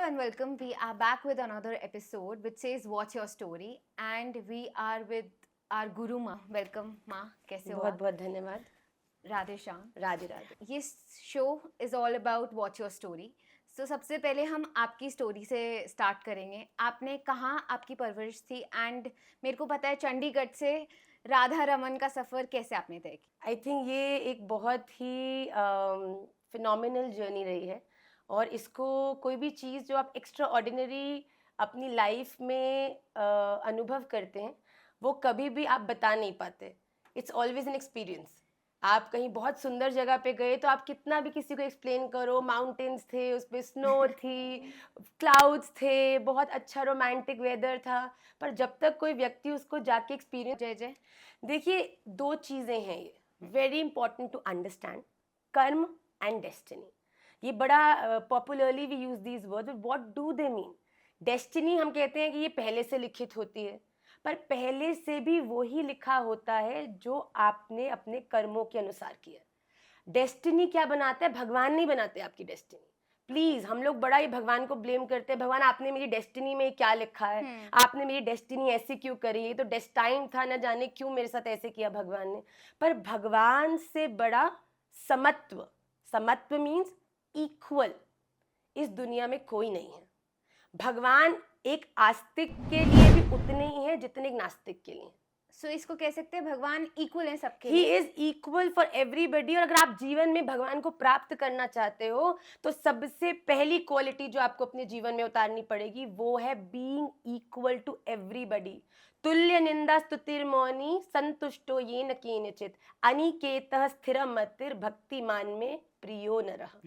and welcome. We are back with another episode which says What's Your Story, and we are with our Guru Ma. Welcome Ma, कैसे हो बहुत आप? बहुत धन्यवाद. राधे श्याम. राधे राधे. ये show is all about watch your story. So सबसे पहले हम आपकी स्टोरी से स्टार्ट करेंगे. आपने कहाँ आपकी परवरिश थी, एंड मेरे को पता है चंडीगढ़ से राधा रमन का सफ़र कैसे आपने तय किया? आई थिंक ये एक बहुत ही फिनोमिनल जर्नी रही है, और इसको कोई भी चीज़ जो आप एक्स्ट्रा ऑर्डिनरी अपनी लाइफ में अनुभव करते हैं, वो कभी भी आप बता नहीं पाते. It's always an experience. आप कहीं बहुत सुंदर जगह पे गए तो आप कितना भी किसी को एक्सप्लेन करो, माउंटेन्स थे, उस पर स्नो थी, क्लाउड्स थे, बहुत अच्छा रोमांटिक वेदर था, पर जब तक कोई व्यक्ति उसको जाके एक्सपीरियंस. जय जय. देखिए, दो चीज़ें हैं ये very important to understand. Karma and destiny. ये बड़ा popularly we use these words, but what do they mean? Destiny हम कहते हैं कि ये पहले से लिखित होती है, पर पहले से भी वही लिखा होता है जो आपने अपने कर्मों के अनुसार किया. डेस्टिनी क्या बनाता है? भगवान नहीं बनाते आपकी डेस्टिनी. प्लीज, हम लोग बड़ा ही भगवान को ब्लेम करते हैं. भगवान, आपने मेरी डेस्टिनी में क्या लिखा है? आपने मेरी डेस्टिनी ऐसी क्यों करी? ये तो डेस्टाइन था, न जाने क्यों मेरे साथ ऐसे किया भगवान ने. पर भगवान से बड़ा समत्व, समत्व मीन्स इक्वल, इस दुनिया में कोई नहीं है. भगवान एक आस्तिक के लिए भी उतने ही हैं जितने एक नास्तिक के लिए. सो इसको कह सकते हैं भगवान इक्वल है सबके ही लिए. Is equal for everybody. और अगर आप जीवन में भगवान को प्राप्त करना चाहते हो तो सबसे पहली क्वालिटी जो आपको अपने जीवन में उतारनी पड़ेगी वो है बीइंग इक्वल टू एवरीबडी. तुल्य निंदा स्तुतिर्मौनी संतुष्टो येन केनचित अनिकेतः स्थिर मतिर भक्तिमान में प्रियो नरः.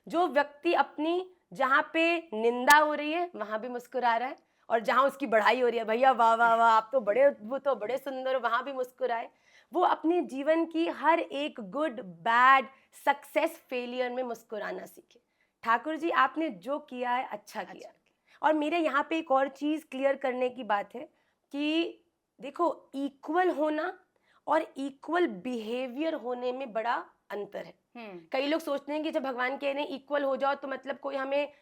जो व्यक्ति अपनी, जहाँ पे निंदा हो रही है वहां भी मुस्कुरा रहा है, और जहाँ उसकी बढ़ाई हो रही है, भैया वाह वाह वाह आप तो बड़े अद्भुत हो, बड़े सुंदर हो, वहां भी मुस्कुराए. वो अपने जीवन की हर एक गुड बैड सक्सेस फेलियर में मुस्कुराना सीखे. ठाकुर जी, आपने जो किया है अच्छा किया. और मेरे यहाँ पे एक और चीज क्लियर करने की बात है कि देखो, इक्वल होना और इक्वल बिहेवियर होने में बड़ा अंतर है. कई लोग सोचते हैं कि जब भगवान कह रहे हैं इक्वल हो जाओ तो मतलब कोई हमें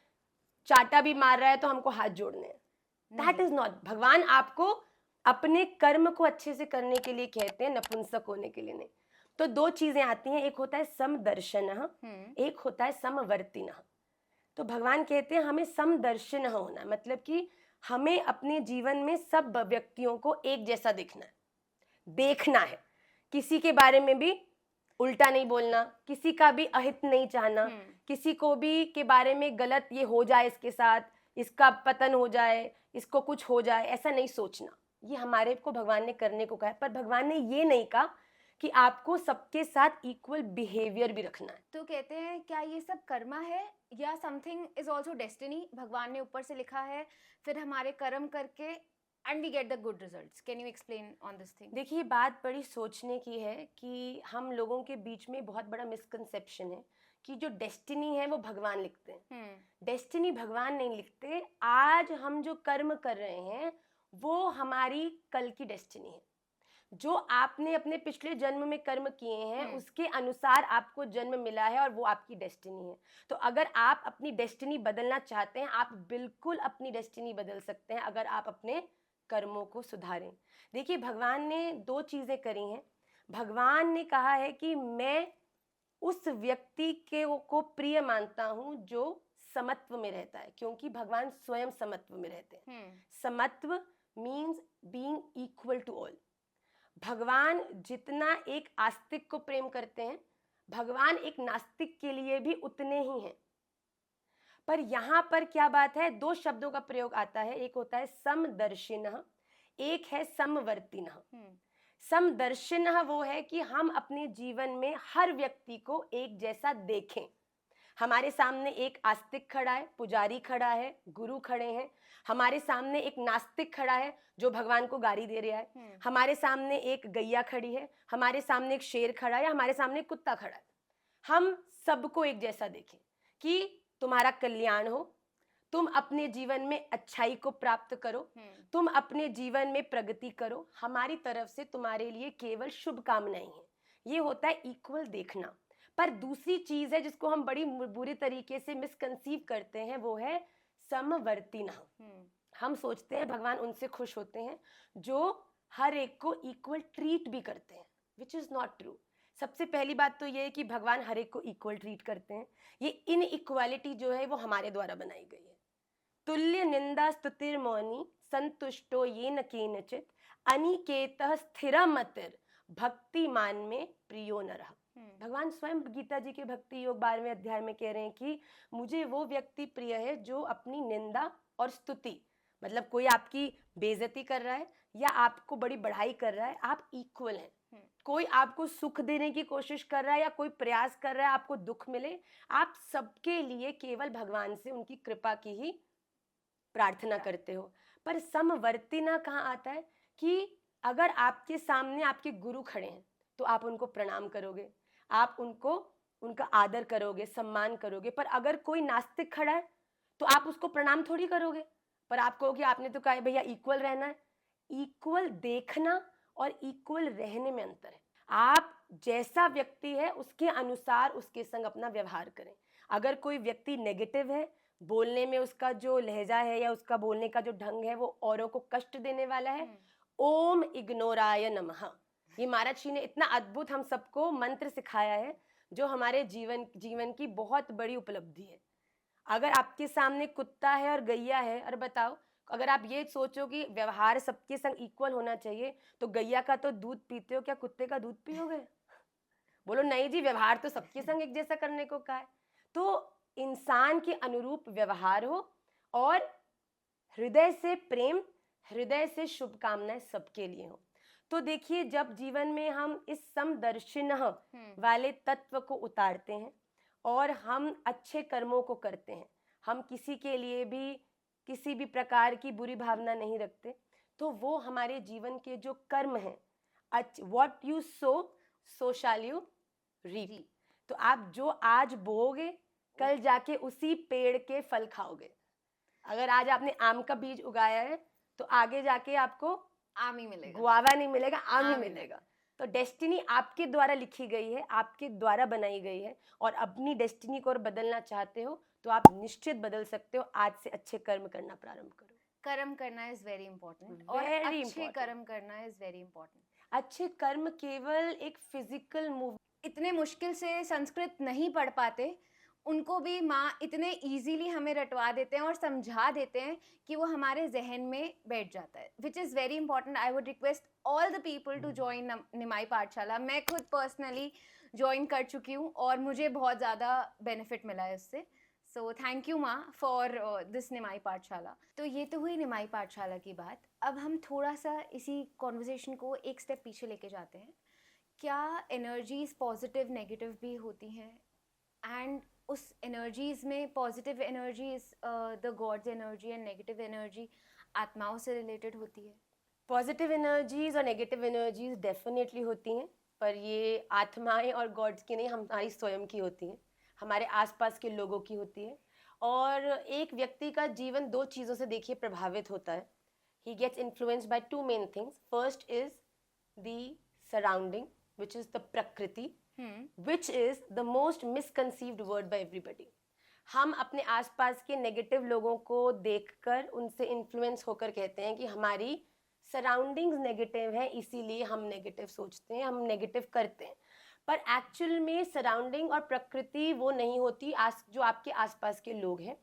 चाटा भी मार रहा है तो हमको हाथ जोड़ने हैं. That is not. भगवान आपको अपने कर्म को अच्छे से करने के लिए कहते हैं, नपुंसक होने के लिए नहीं. तो दो चीजें आती हैं, एक होता है समदर्शन, एक होता है समवर्तिन. तो भगवान कहते हैं हमें समदर्शन होना, मतलब कि हमें अपने जीवन में सब व्यक्तियों को एक जैसा देखना है, देखना है. किसी के बारे में भी उल्टा नहीं बोलना, किसी का भी अहित नहीं चाहना, किसी को भी के बारे में गलत ये हो जाए, इसके साथ इसका पतन हो जाए, इसको कुछ हो जाए, ऐसा नहीं सोचना. ये हमारे को भगवान ने करने को कहा है, पर भगवान ने ये नहीं कहा कि आपको सबके साथ इक्वल बिहेवियर भी रखना है. तो कहते हैं क्या ये सब कर्मा है या समथिंग इज ऑल्सो डेस्टिनी? भगवान ने ऊपर से लिखा है, फिर हमारे कर्म करके and we get the good results. Can you explain on this thing? देखिए, बात बड़ी सोचने की है कि हम लोगों के बीच में बहुत बड़ा मिसकंसेप्शन है कि जो डेस्टिनी है वो भगवान लिखते हैं. डेस्टिनी भगवान नहीं लिखते. आज हम जो कर्म कर रहे हैं वो हमारी कल की डेस्टिनी है. जो आपने अपने पिछले जन्म में कर्म किए हैं उसके अनुसार आपको जन्म मिला है, और वो आपकी डेस्टिनी है. तो अगर आप अपनी डेस्टिनी बदलना चाहते हैं, आप बिल्कुल अपनी डेस्टिनी बदल सकते हैं अगर आप अपने कर्मों को सुधारें. देखिए, भगवान ने दो चीजें करी हैं. भगवान ने कहा है कि मैं उस व्यक्ति के को प्रिय मानता हूं जो समत्व में रहता है, क्योंकि भगवान स्वयं समत्व में रहते हैं. Samatva means being equal to all. भगवान जितना एक आस्तिक को प्रेम करते हैं, भगवान एक नास्तिक के लिए भी उतने ही हैं. पर यहाँ पर क्या बात है, दो शब्दों का प्रयोग आता है. एक होता है समदर्शिनः, एक है समवर्तिनः. समदर्शिनः वो है कि हम अपने जीवन में हर व्यक्ति को एक जैसा देखें. हमारे सामने एक आस्तिक खड़ा है, पुजारी खड़ा है, गुरु खड़े हैं. हमारे सामने एक नास्तिक खड़ा है जो भगवान को गाली दे रहा है. हमारे सामने एक गैया खड़ी है, हमारे सामने एक शेर खड़ा है, हमारे सामने एक कुत्ता खड़ा है. हम सबको एक जैसा देखें कि तुम्हारा कल्याण हो, तुम अपने जीवन में अच्छाई को प्राप्त करो, तुम अपने जीवन में प्रगति करो, हमारी तरफ से तुम्हारे लिए केवल शुभकामनाएं हैं. ये होता है इक्वल देखना. पर दूसरी चीज है जिसको हम बड़ी बुरी तरीके से मिसकंसीव करते हैं, वो है समवर्तिना। हम सोचते हैं भगवान उनसे खुश होते हैं जो हर एक को इक्वल ट्रीट भी करते हैं, विच इज़ नॉट ट्रू। सबसे पहली बात तो ये है कि भगवान हर एक को इक्वल ट्रीट करते हैं। ये इनइक्वालिटी जो है वो हमारे द्वारा बनाई गई है। तुल्य निंदा स्तुतिर मौनी संतुष्टो ये न केनचित अनिकेतः स्थिरमतिर भक्तिमान में प्रियो नरः। भगवान स्वयं गीता जी के भक्ति योग 12वें अध्याय में कह रहे हैं कि मुझे वो व्यक्ति प्रिय है जो अपनी निंदा और स्तुति, मतलब कोई आपकी बेइज्जती कर रहा है या आपको बड़ी बढ़ाई कर रहा है, आप इक्वल हैं। कोई आपको सुख देने की कोशिश कर रहा है या कोई प्रयास कर रहा है आपको दुख मिले, आप सबके लिए केवल भगवान से उनकी कृपा की ही प्रार्थना करते हो। पर समवर्तिना कहाँ आता है कि अगर आपके सामने आपके गुरु खड़े हैं तो आप उनको प्रणाम करोगे, आप उनका आदर करोगे, सम्मान करोगे। पर अगर कोई नास्तिक खड़ा है तो आप उसको प्रणाम थोड़ी करोगे, पर आप कहोगे आपने तो कहा भैया इक्वल रहना है। इक्वल देखना और इक्वल रहने में अंतर है। आप जैसा व्यक्ति है उसके अनुसार उसके संग अपना व्यवहार करें। अगर कोई व्यक्ति नेगेटिव है, बोलने में उसका जो लहजा है या उसका बोलने का जो ढंग है वो औरों को कष्ट देने वाला है, ओम इग्नोराय नमः, ये महाराज जी ने इतना अद्भुत हम सबको मंत्र सिखाया है जो हमारे जीवन की बहुत बड़ी उपलब्धि है। अगर आपके सामने कुत्ता है और गैया है, और बताओ अगर आप ये सोचो कि व्यवहार सबके संग इक्वल होना चाहिए तो गैया का तो दूध पीते हो, क्या कुत्ते का दूध पियोगे? बोलो नहीं जी, व्यवहार तो सबके संग एक जैसा करने को कहा है। तो इंसान के अनुरूप व्यवहार हो और हृदय से प्रेम, हृदय से शुभकामनाएं सबके लिए हो। तो देखिए जब जीवन में हम इस समदर्शिनः वाले तत्व को उतारते हैं और हम अच्छे कर्मों को करते हैं, हम किसी के लिए भी किसी भी प्रकार की बुरी भावना नहीं रखते, तो वो हमारे जीवन के जो कर्म हैं, what you sow shall you reap. तो आप जो आज बोओगे कल जाके उसी पेड़ के फल खाओगे। अगर आज आपने आम का बीज उगाया है तो आगे जाके आपको आम ही मिलेगा, गुआवा नहीं मिलेगा, आम ही मिलेगा। तो डेस्टिनी आपके द्वारा लिखी गई है, आपके द्वारा बनाई गई है, और अपनी डेस्टिनी को और बदलना चाहते हो तो आप निश्चित बदल सकते हो। आज से अच्छे कर्म करना प्रारंभ करो। कर्म करना इज वेरी इंपॉर्टेंट, और अच्छे कर्म करना इज वेरी इंपॉर्टेंट। अच्छे कर्म केवल एक फिजिकल मूव, इतने मुश्किल से संस्कृत नहीं पढ़ पाते उनको भी माँ इतने इजीली हमें रटवा देते हैं और समझा देते हैं कि वो हमारे जहन में बैठ जाता है, which is very important. I would request all the people to join Nimai Pathshala. मैं खुद पर्सनली ज्वाइन कर चुकी हूँ और मुझे बहुत ज़्यादा बेनिफिट मिला है उससे। सो थैंक यू माँ फॉर दिस निमाई पाठशाला। तो ये तो हुई निमाई पाठशाला की बात। अब हम थोड़ा सा इसी कॉन्वर्जेशन को एक स्टेप पीछे लेके जाते हैं। क्या एनर्जीज पॉजिटिव नेगेटिव भी होती हैं, एंड उस एनर्जीज में positive energies the gods energy and negative energy आत्माओं से रिलेटेड होती है? पॉजिटिव एनर्जीज और नेगेटिव एनर्जीज डेफिनेटली होती हैं, पर ये आत्माएं और गॉड्स की नहीं, हमारी स्वयं की होती हैं, हमारे आसपास के लोगों की होती है। और एक व्यक्ति का जीवन दो चीज़ों से देखिए प्रभावित होता है। He gets influenced by two main things. First is the surrounding which is the prakriti, which is the most misconceived word by everybody. हम अपने आसपास के नेगेटिव लोगों को देखकर उनसे इन्फ्लुएंस होकर कहते हैं कि हमारी सराउंडिंग्स नेगेटिव है, इसीलिए हम नेगेटिव सोचते हैं, हम नेगेटिव करते हैं। पर एक्चुअल में सराउंडिंग और प्रकृति वो नहीं होती जो आपके आसपास के लोग हैं।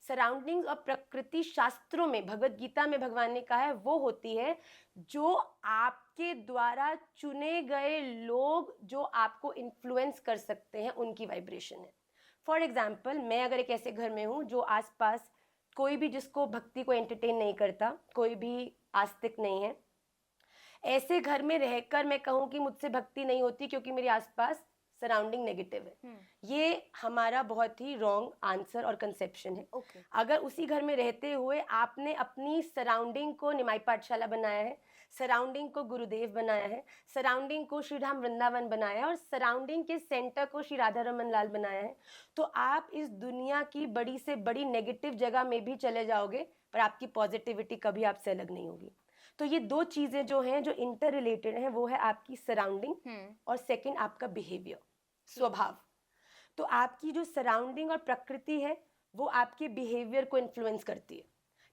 सराउंडिंग्स और प्रकृति शास्त्रों में, भगवद गीता में भगवान ने कहा है, वो होती है जो आपके द्वारा चुने गए लोग जो आपको इन्फ्लुएंस कर सकते हैं, उनकी वाइब्रेशन है। फॉर एग्जाम्पल, मैं अगर एक ऐसे घर में हूँ जो आसपास कोई भी जिसको भक्ति को एंटरटेन नहीं करता, कोई भी आस्तिक नहीं है, ऐसे घर में रहकर मैं कहूँ कि मुझसे भक्ति नहीं होती क्योंकि मेरे आसपास सराउंडिंग नेगेटिव है, ये हमारा बहुत ही रॉन्ग आंसर और कंसेप्शन है। अगर उसी घर में रहते हुए आपने अपनी सराउंडिंग को निमाई पाठशाला बनाया है, सराउंडिंग को गुरुदेव बनाया है, सराउंडिंग को श्री धाम वृंदावन बनाया है और सराउंडिंग के सेंटर को श्री राधा रमन लाल बनाया है, तो आप इस दुनिया की बड़ी से बड़ी नेगेटिव जगह में भी चले जाओगे पर आपकी पॉजिटिविटी कभी आपसे अलग नहीं होगी। तो ये दो चीजें जो हैं, जो इंटर रिलेटेड हैं, वो है आपकी सराउंडिंग और सेकंड आपका बिहेवियर, स्वभाव। तो आपकी जो सराउंडिंग और प्रकृति है वो आपके बिहेवियर को इन्फ्लुएंस करती है।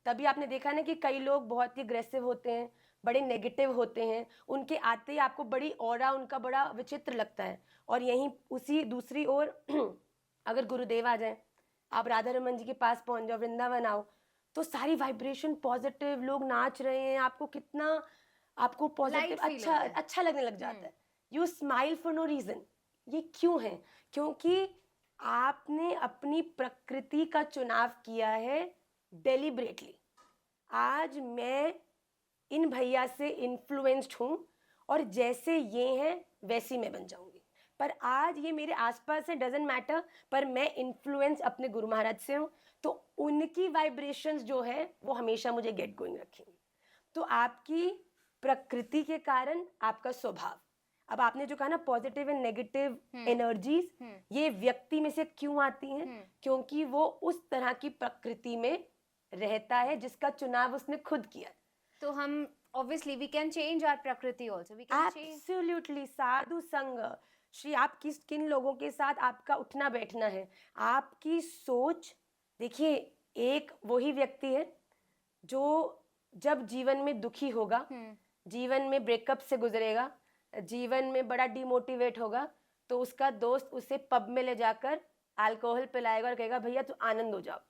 तभी आपने देखा ना कि कई लोग बहुत ही अग्रेसिव होते हैं, बड़े नेगेटिव होते हैं, उनके आते ही आपको बड़ी ऑरा उनका बड़ा विचित्र लगता है। और यहीं उसी दूसरी ओर अगर गुरुदेव आ जाए, आप राधा रमन जी के पास पहुंच जाओ, वृंदावन आओ, तो सारी वाइब्रेशन पॉजिटिव, लोग नाच रहे हैं, आपको कितना आपको पॉजिटिव Light feel अच्छा होता है। अच्छा लगने लग जाता है। You smile for no reason. ये क्यों है? क्योंकि आपने अपनी प्रकृति का चुनाव किया है डेलिबरेटली। आज मैं इन भैया से इन्फ्लुएंस्ड हूँ और जैसे ये हैं वैसी मैं बन जाऊंगी। पर आज ये मेरे आसपास है, डजेंट मैटर, पर मैं इन्फ्लुएंस अपने गुरु महाराज से हूँ, तो उनकी वाइब्रेशंस जो है वो हमेशा मुझे गेट गोइंग रखेंगी। तो आपकी प्रकृति के कारण आपका स्वभाव, अब आपने जो कहा ना पॉजिटिव एंड नेगेटिव एनर्जीज, ये व्यक्ति में से क्यों आती हैं? क्योंकि वो उस तरह की प्रकृति में रहता है जिसका चुनाव उसने खुद किया। तो हम obviously we can change our prakriti also. We can change. Absolutely. Sadhu sang, Shri आप किन लोगों के साथ आपका उठना बैठना है, आपकी सोच। देखिए, एक वही व्यक्ति है जो जब जीवन में दुखी होगा, जीवन में ब्रेकअप से गुजरेगा, जीवन में बड़ा डिमोटिवेट होगा, तो उसका दोस्त उसे पब में ले जाकर अल्कोहल पिलाएगा और कहेगा भैया तू आनंद हो जाओ।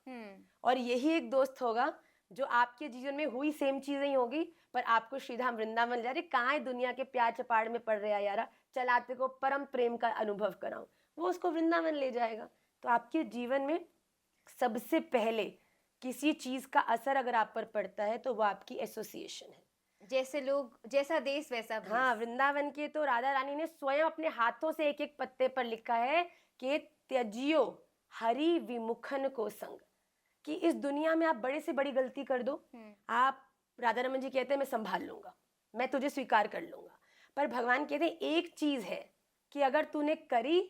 और यही एक दोस्त होगा जो आपके जीवन में हुई सेम चीजें ही होगी, पर आपको श्रीधाम वृंदावन ले जा रहे, कहाँ है दुनिया के प्यार चपाड़ में पड़ रहा यारा, चलाते को परम प्रेम का अनुभव कराऊं, वो उसको वृंदावन ले जाएगा। तो आपके जीवन में सबसे पहले किसी चीज का असर अगर आप पर पड़ता है तो वो आपकी एसोसिएशन है। जैसे लोग, जैसा देश वैसा भेष। हाँ, वृंदावन के तो राधा रानी ने स्वयं अपने हाथों से एक एक पत्ते पर लिखा है कि त्यजियो हरि विमुखन को संग, कि इस दुनिया में आप बड़े से बड़ी गलती कर दो, आप, राधा रमन जी कहते हैं मैं संभाल लूंगा, मैं तुझे स्वीकार कर लूंगा, पर भगवान कहते हैं एक चीज है कि अगर तूने करी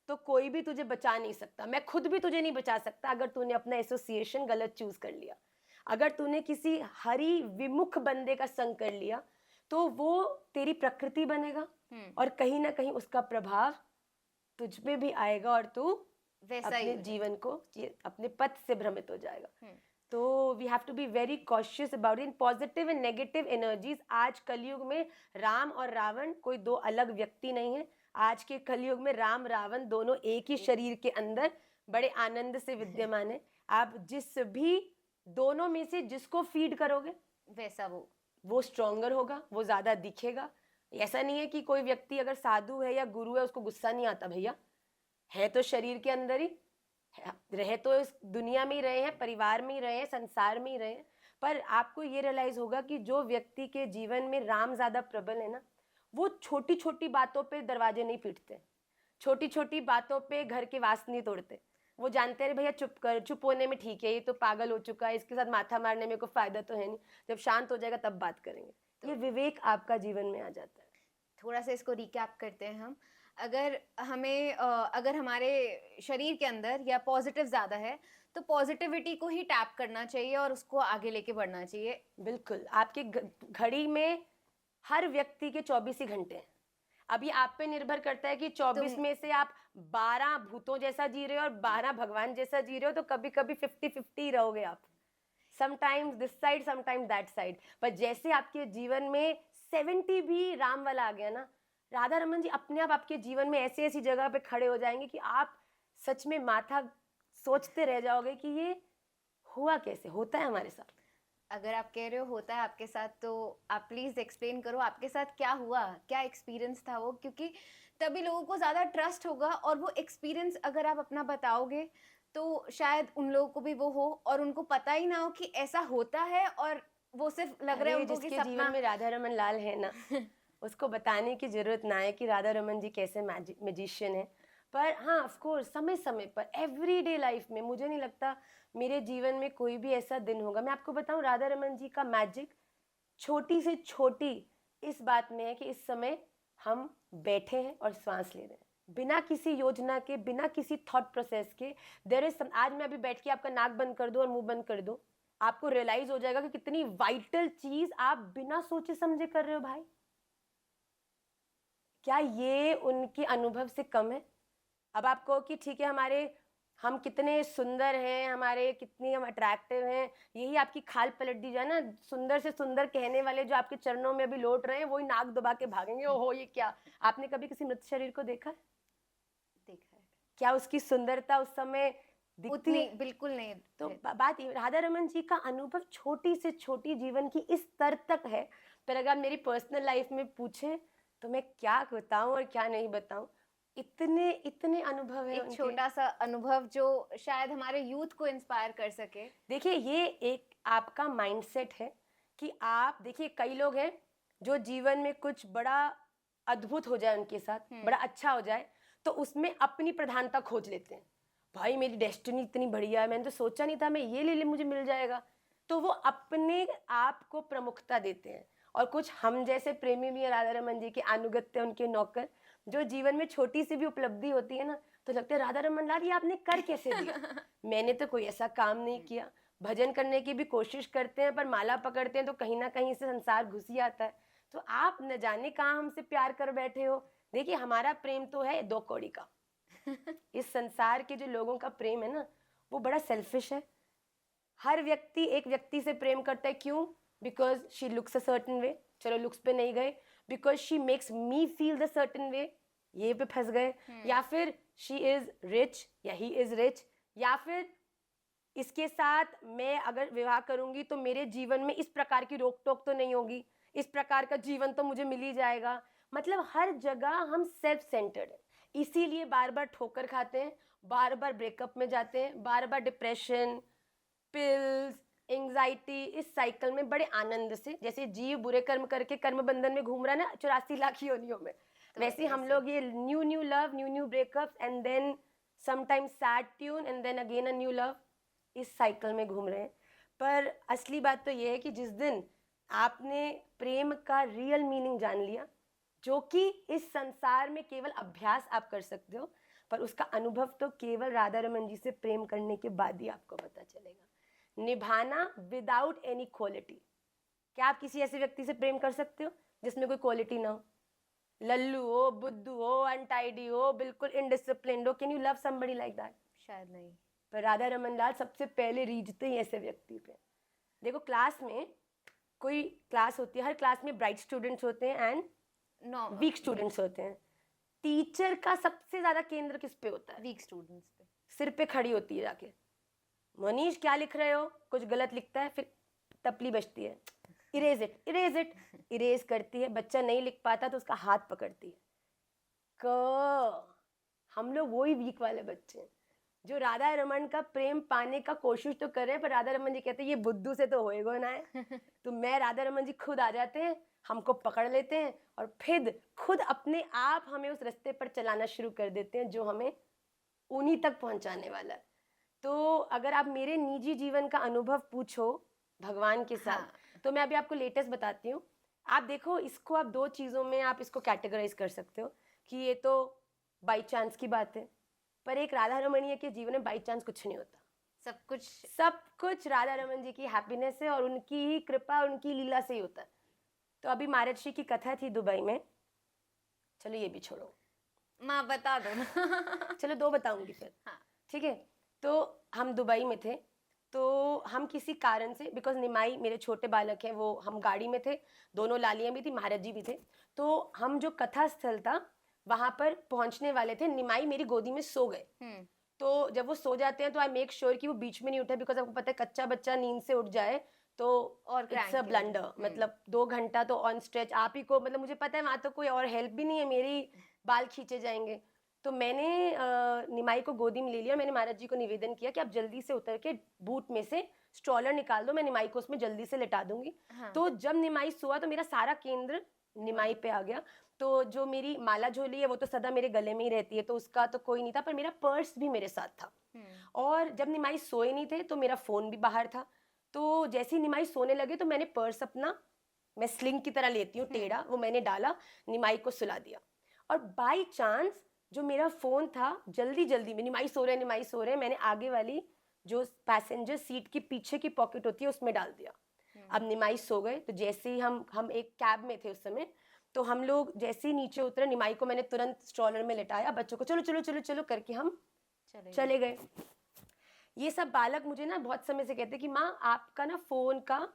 तो कोई भी तुझे बचा नहीं सकता, मैं खुद भी तुझे नहीं बचा सकता अगर तूने अपना एसोसिएशन गलत चूज कर लिया। अगर तूने किसी हरि विमुख बंदे का संग कर लिया तो वो तेरी प्रकृति बनेगा और कहीं ना कहीं उसका प्रभाव तुझ पे भी आएगा और तू वैसा अपने ही जीवन को, अपने पथ से भ्रमित हो जाएगा। तो we have to be very cautious about in positive and negative energies. आज कलयुग में राम और रावण कोई दो अलग व्यक्ति नहीं है। आज के कलयुग में राम रावण दोनों एक ही शरीर के अंदर बड़े आनंद से विद्यमान है। आप जिस भी दोनों में से जिसको फीड करोगे वैसा वो स्ट्रॉन्गर होगा, वो ज्यादा दिखेगा। ऐसा नहीं है कि कोई व्यक्ति अगर साधु है या गुरु है उसको गुस्सा नहीं आता, भैया है तो शरीर के अंदर ही रहे, तो इस दुनिया में ही रहे हैं, परिवार में ही रहे हैं, संसार में ही रहे हैं। पर आपको ये रियलाइज होगा कि जो व्यक्ति के जीवन में राम ज्यादा प्रबल है ना, वो छोटी छोटी बातों पे दरवाजे नहीं पीटते, छोटी छोटी बातों पे घर के वास नहीं तोड़ते। वो जानते हैं भैया चुप कर, चुप होने में ठीक है, ये तो पागल हो चुका है, इसके साथ माथा मारने में कोई फायदा तो है नहीं, जब शांत हो जाएगा तब बात करेंगे। तो ये विवेक आपका जीवन में आ जाता है। थोड़ा सा इसको रिकैप करते हैं हम। अगर हमें अगर हमारे शरीर के अंदर या पॉजिटिव ज़्यादा है तो पॉजिटिविटी को ही टैप करना चाहिए और उसको आगे लेके बढ़ना चाहिए। बिल्कुल। आपके घड़ी में हर व्यक्ति के 24 ही घंटे हैं। अब ये आप पे निर्भर करता है कि 24 में से आप 12 भूतों जैसा जी रहे हो और 12 भगवान जैसा जी रहे हो, तो कभी कभी 50-50 रहोगे आप, sometimes this side sometimes that side. पर जैसे आपके जीवन में 70 भी राम वाला आ गया ना, राधा रमन जी अपने आप आपके जीवन में ऐसी ऐसी जगह पे खड़े हो जाएंगे कि आप सच में माथा सोचते रह जाओगे कि ये हुआ कैसे, होता है हमारे साथ। अगर आप कह रहे हो होता है आपके साथ, तो आप प्लीज़ एक्सप्लेन करो आपके साथ क्या हुआ, क्या एक्सपीरियंस था वो, क्योंकि तभी लोगों को ज़्यादा ट्रस्ट होगा। और वो एक्सपीरियंस अगर आप अपना बताओगे तो शायद उन लोगों को भी वो हो और उनको पता ही ना हो कि ऐसा होता है, और वो सिर्फ लग रहा है उनको कि जिसके जीवन में राधा रमन लाल है ना उसको बताने की जरूरत ना है कि राधा रमन जी कैसे मैजिशियन है। पर हाँ, ऑफ कोर्स समय समय पर एवरीडे लाइफ में मुझे नहीं लगता मेरे जीवन में कोई भी ऐसा दिन होगा। मैं आपको बताऊं, राधा रमन जी का मैजिक छोटी से छोटी इस बात में है कि इस समय हम बैठे हैं और सांस ले रहे हैं, बिना किसी योजना के, बिना किसी थॉट प्रोसेस के। देयर इज आज मैं अभी बैठ के आपका नाक बंद कर दूं और मुंह बंद कर दूं, आपको रियलाइज हो जाएगा कि कितनी वाइटल चीज आप बिना सोचे समझे कर रहे हो भाई। क्या ये उनके अनुभव से कम है? अब आपको कि ठीक है हमारे हम कितने सुंदर हैं, हमारे कितनी हम अट्रैक्टिव हैं, यही आपकी खाल पलट दी जाए ना, सुंदर से सुंदर कहने वाले जो आपके चरणों में अभी लौट रहे हैं वही नाक दबा के भागेंगे, ओहो ये क्या। आपने कभी किसी मृत शरीर को देखा है? देखा है। क्या उसकी सुंदरता उस समय दिखती उतनी है? बिल्कुल नहीं। तो बात ये, राधा रमन जी का अनुभव छोटी से छोटी जीवन की इस स्तर तक है, पर अगर आप मेरी पर्सनल लाइफ में पूछें तो मैं क्या बताऊं और क्या नहीं बताऊं, इतने इतने अनुभव है एक उनके। छोटा सा अनुभव जो शायद हमारे यूथ को इंस्पायर कर सके। देखिए ये एक आपका माइंडसेट है कि आप देखिए, कई लोग हैं जो जीवन में कुछ बड़ा अद्भुत हो जाए उनके साथ, बड़ा अच्छा हो जाए, तो उसमें अपनी प्रधानता खोज लेते हैं। भाई मेरी डेस्टिनी इतनी बढ़िया है, मैंने तो सोचा नहीं था मैं ये ले मुझे मिल जाएगा, तो वो अपने आप को प्रमुखता देते हैं। और कुछ हम जैसे प्रेमी भी हैं राधा रमन जी के अनुगत्य, उनके नौकर, जो जीवन में छोटी सी भी उपलब्धि होती है ना तो लगता है राधा रमन लाल ये आपने कर कैसे दिया। मैंने तो कोई ऐसा काम नहीं किया। भजन करने की भी कोशिश करते हैं पर माला पकड़ते हैं तो कहीं ना कहीं से संसार घुस ही आता है। तो आप न जाने कहाँ हमसे प्यार कर बैठे हो। देखिए हमारा प्रेम तो है 2 कौड़ी का। इस संसार के जो लोगों का प्रेम है ना वो बड़ा सेल्फिश है। हर व्यक्ति एक व्यक्ति से प्रेम करता है, क्यों? Because she looks a certain way, चलो लुक्स पे नहीं गए, because she makes me feel the certain way, ये पे फंस गए, या फिर शी इज रिच या ही इज रिच, या फिर इसके साथ मैं अगर विवाह करूंगी तो मेरे जीवन में इस प्रकार की रोक टोक तो नहीं होगी, इस प्रकार का जीवन तो मुझे मिल ही जाएगा। मतलब हर जगह हम सेल्फ सेंटर्ड है, इसीलिए बार बार ठोकर खाते हैं, बार बार ब्रेकअप में जाते हैं, बार बार डिप्रेशन, पिल्स, एंग्जाइटी, इस साइकिल में बड़े आनंद से, जैसे जीव बुरे कर्म करके कर्म बंधन में घूम रहा है ना 84 लाख योनियों में, तो वैसे हम ऐसे। लोग ये new new love, new new breakups and then sometimes sad tune and then again a new love, इस साइकिल में घूम रहे हैं। पर असली बात तो ये है कि जिस दिन आपने प्रेम का रियल मीनिंग जान लिया, जो कि इस संसार में केवल अभ्यास आप कर सकते हो, पर उसका अनुभव तो केवल राधा रमन जी से प्रेम करने के बाद ही आपको पता चलेगा। निभाना विदाउट एनी क्वालिटी। क्या आप किसी ऐसे व्यक्ति से प्रेम कर सकते हो जिसमें कोई क्वालिटी ना हो? लल्लू हो, बुद्धू हो, अनटाइडी हो, बिल्कुल इनडिसिप्लिन्ड हो, can you love somebody like that? शायद नहीं। पर राधा रमन लाल सबसे पहले रीझते ही ऐसे व्यक्ति पे। देखो क्लास में कोई क्लास होती है, हर क्लास में ब्राइट स्टूडेंट्स होते हैं एंड वीक स्टूडेंट्स होते हैं। टीचर का सबसे ज्यादा केंद्र किस पे होता है? वीक स्टूडेंट्स पे। सिर पे खड़ी होती है जाके, मनीष क्या लिख रहे हो, कुछ गलत लिखता है, फिर टपली बजती है, erase it erase it, erase करती है, बच्चा नहीं लिख पाता तो उसका हाथ पकड़ती है। हम लोग वही वीक वाले बच्चे हैं जो राधा रमन का प्रेम पाने का कोशिश तो कर रहे हैं, पर राधा रमन जी कहते हैं ये बुद्धू से तो होएगा ना है। तो मैं राधा रमन जी खुद आ जाते हैं, हमको पकड़ लेते हैं और फिर खुद अपने आप हमें उस रास्ते पर चलाना शुरू कर देते हैं जो हमें उन्हीं तक पहुंचाने वाला है। तो अगर आप मेरे निजी जीवन का अनुभव पूछो भगवान के साथ, हाँ। तो मैं अभी आपको लेटेस्ट बताती हूँ। आप देखो इसको, आप 2 चीज़ों में आप इसको कैटेगराइज कर सकते हो कि ये तो बाई चांस की बात है, पर एक राधा रमणीय के जीवन में बाई चांस कुछ नहीं होता। सब कुछ राधा रमन जी की हैप्पीनेस है और उनकी ही कृपा, उनकी लीला से ही होता है। तो अभी महाराज की कथा थी दुबई में, चलो ये भी छोड़ो, माँ बता दो ना। चलो 2 बताऊंगी फिर। हाँ। ठीक है, तो हम दुबई में थे, तो हम किसी कारण से, बिकॉज निमाई मेरे छोटे बालक हैं, वो हम गाड़ी में थे, दोनों लालियाँ भी थी, महाराज जी भी थे, तो हम जो कथा स्थल था वहाँ पर पहुँचने वाले थे। निमाई मेरी गोदी में सो गए, तो जब वो सो जाते हैं तो आई मेक श्योर कि वो बीच में नहीं उठे, बिकॉज आपको पता है कच्चा बच्चा नींद से उठ जाए तो और इट्स अ ब्लंडर। मतलब 2 घंटा तो ऑन स्ट्रेच आप ही को, मतलब मुझे पता है वहाँ तो कोई और हेल्प भी नहीं है, मेरी बाल खींचे जाएंगे। तो मैंने निमाई को गोदी में ले लिया, मैंने महाराज जी को निवेदन किया कि आप जल्दी से उतर के बूट में से स्ट्रॉलर निकाल दो, मैं निमाई को उसमें जल्दी से लेटा दूंगी। हाँ। तो जब निमाई सोआ तो मेरा सारा केंद्र निमाई पे आ गया। तो जो मेरी माला झोली है वो तो सदा मेरे गले में ही रहती है, तो उसका तो कोई नहीं था, पर मेरा पर्स भी मेरे साथ था। और जब निमाई सोए नहीं थे तो मेरा फोन भी बाहर था। तो जैसे ही निमाई सोने लगे तो मैंने पर्स अपना, मैं स्लिंग की तरह लेती हूँ टेढ़ा, वो मैंने डाला, निमाई को सुला दिया। और बाई चांस जो मेरा फोन था, जल्दी जल्दी में निमाई सो रहे, मैंने आगे वाली जो पैसेंजर सीट की पीछे की पॉकेट होती है उसमें डाल दिया। अब निमाई सो गए, तो जैसे ही हम एक कैब में थे उस समय, तो हम लोग जैसे ही नीचे उतरे, निमाई को मैंने तुरंत स्ट्रॉलर में लेटाया, बच्चों को चलो चलो चलो चलो करके हम चले गए। ये सब बालक मुझे ना बहुत समय से कहते कि माँ आपका ना फ़ोन का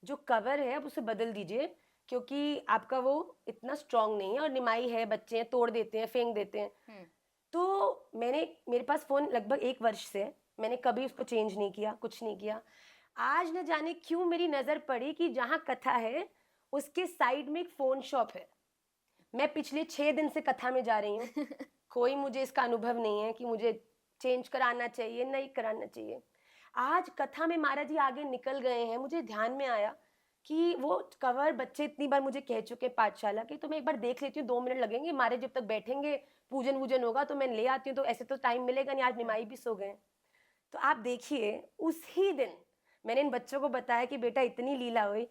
जो कवर है आप उसे बदल दीजिए, क्योंकि आपका वो इतना स्ट्रांग नहीं है और निमाई है, बच्चे हैं, तोड़ देते हैं, फेंक देते हैं। तो मेरे पास फ़ोन लगभग 1 वर्ष से है, मैंने कभी उसको चेंज नहीं किया, कुछ नहीं किया। आज न जाने क्यों मेरी नज़र पड़ी कि जहाँ कथा है उसके साइड में एक फ़ोन शॉप है। मैं पिछले 6 दिन से कथा में जा रही हूँ। कोई मुझे इसका अनुभव नहीं है कि मुझे चेंज कराना चाहिए, नहीं कराना चाहिए। आज कथा में महाराज जी आगे निकल गए हैं, मुझे ध्यान में आया कि वो कवर बच्चे इतनी बार मुझे कह चुके हैं पाठशाला के, तो मैं एक बार देख लेती हूँ, 2 मिनट लगेंगे, महाराज जब तक बैठेंगे, पूजन-वूजन होगा तो मैं ले आती हूँ, तो ऐसे तो टाइम मिलेगा नहीं, आज निमाई भी सो गए हैं। तो आप देखिए, उसी दिन मैंने इन बच्चों को बताया कि बेटा इतनी लीला हुई,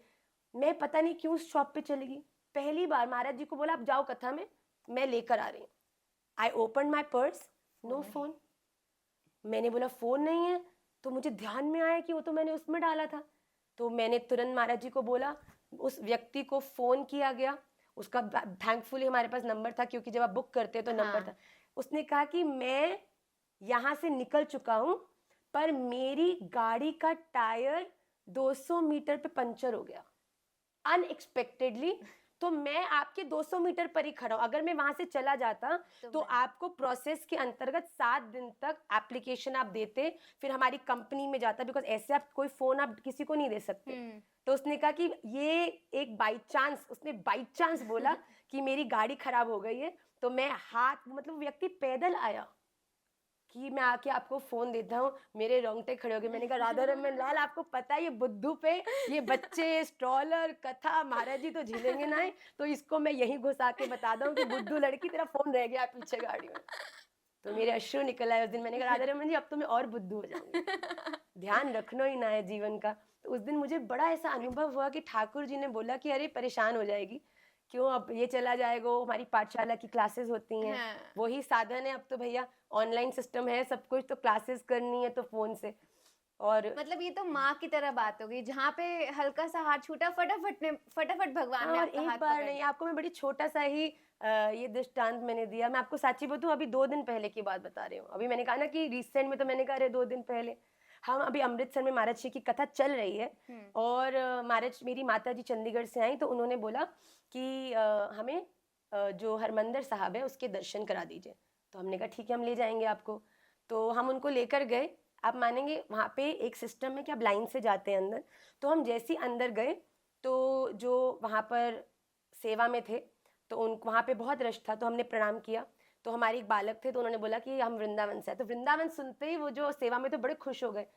मैं पता नहीं क्यों उस शॉप पे चली गई। पहली बार महाराज जी को बोला आप जाओ कथा में, मैं लेकर आ रही हूँ। I open my purse, no phone. मैंने बोला फोन नहीं है, तो मुझे ध्यान में आया कि वो तो मैंने उसमें डाला था। तो मैंने तुरंत महाराज जी को बोला, उस व्यक्ति को फोन किया गया। उसका थैंकफुली हमारे पास नंबर था, क्योंकि जब आप बुक करते हैं तो नंबर था। उसने कहा कि मैं यहाँ से निकल चुका हूँ, पर मेरी गाड़ी का टायर 200 मीटर पे पंचर हो गया अनएक्सपेक्टेडली। तो मैं आपके 200 मीटर पर ही खड़ा हूँ। अगर मैं वहां से चला जाता तो आपको प्रोसेस के अंतर्गत 7 दिन तक एप्लीकेशन आप देते, फिर हमारी कंपनी में जाता, बिकॉज ऐसे आप कोई फोन आप किसी को नहीं दे सकते। तो उसने कहा कि ये एक बाई चांस, उसने बाई चांस बोला कि मेरी गाड़ी खराब हो गई है, तो मैं हाथ, मतलब व्यक्ति पैदल आया कि मैं आके आपको फोन देता हूँ। मेरे रोंगटे खड़े हो गए। मैंने कहा राधा रमन लाल, आपको पता है ये बुद्धू पे ये बच्चे, स्ट्रॉलर, कथा, महाराज जी तो झेलेंगे ना, तो इसको मैं यही घुसा के बता दूं कि बुद्धू लड़की तेरा फोन रह गया पीछे गाड़ी में। तो मेरे अश्रु निकल आए उस दिन। मैंने कहा राधा रमन जी अब तो मैं और बुद्धू हो जाऊंगी, ध्यान रखना ही ना है जीवन का। तो उस दिन मुझे बड़ा ऐसा अनुभव हुआ कि ठाकुर जी ने बोला कि अरे परेशान हो जाएगी, क्यों अब ये चला जाएगा। हमारी पाठशाला की क्लासेस होती हैं, वही साधन है अब तो भैया, ऑनलाइन सिस्टम है सब कुछ, तो क्लासेस करनी है तो फोन से। और मतलब ये तो माँ की तरह बात हो गई, जहाँ पे हल्का सा हाथ छूटा फटाफट भगवान ने और आपका एक हाथ बार पकड़ नहीं, लिया। आपको मैं बड़ी छोटा सा ही ये दृष्टांत मैंने दिया। मैं आपको सच्ची बताऊं, अभी 2 दिन पहले की बात बता रही हूँ। अभी मैंने कहा ना कि रिसेंट में, तो मैंने कहा 2 दिन पहले हम अभी अमृतसर में महाराज जी की कथा चल रही है, और महाराज मेरी माता जी चंडीगढ़ से आई, तो उन्होंने बोला कि हमें जो हरमंदिर साहब है उसके दर्शन करा दीजिए। तो हमने कहा ठीक है, हम ले जाएंगे आपको। तो हम उनको लेकर गए। आप मानेंगे वहाँ पे एक सिस्टम है कि आप लाइन से जाते हैं अंदर। तो हम जैसे ही अंदर गए, तो जो वहाँ पर सेवा में थे, तो उन वहाँ पे बहुत रश था, तो हमने प्रणाम किया। तो हमारे एक बालक थे, तो उन्होंने बोला कि हम वृंदावन से हैं। तो वृंदावन सुनते ही वो जो सेवा में तो बड़े खुश हो गए।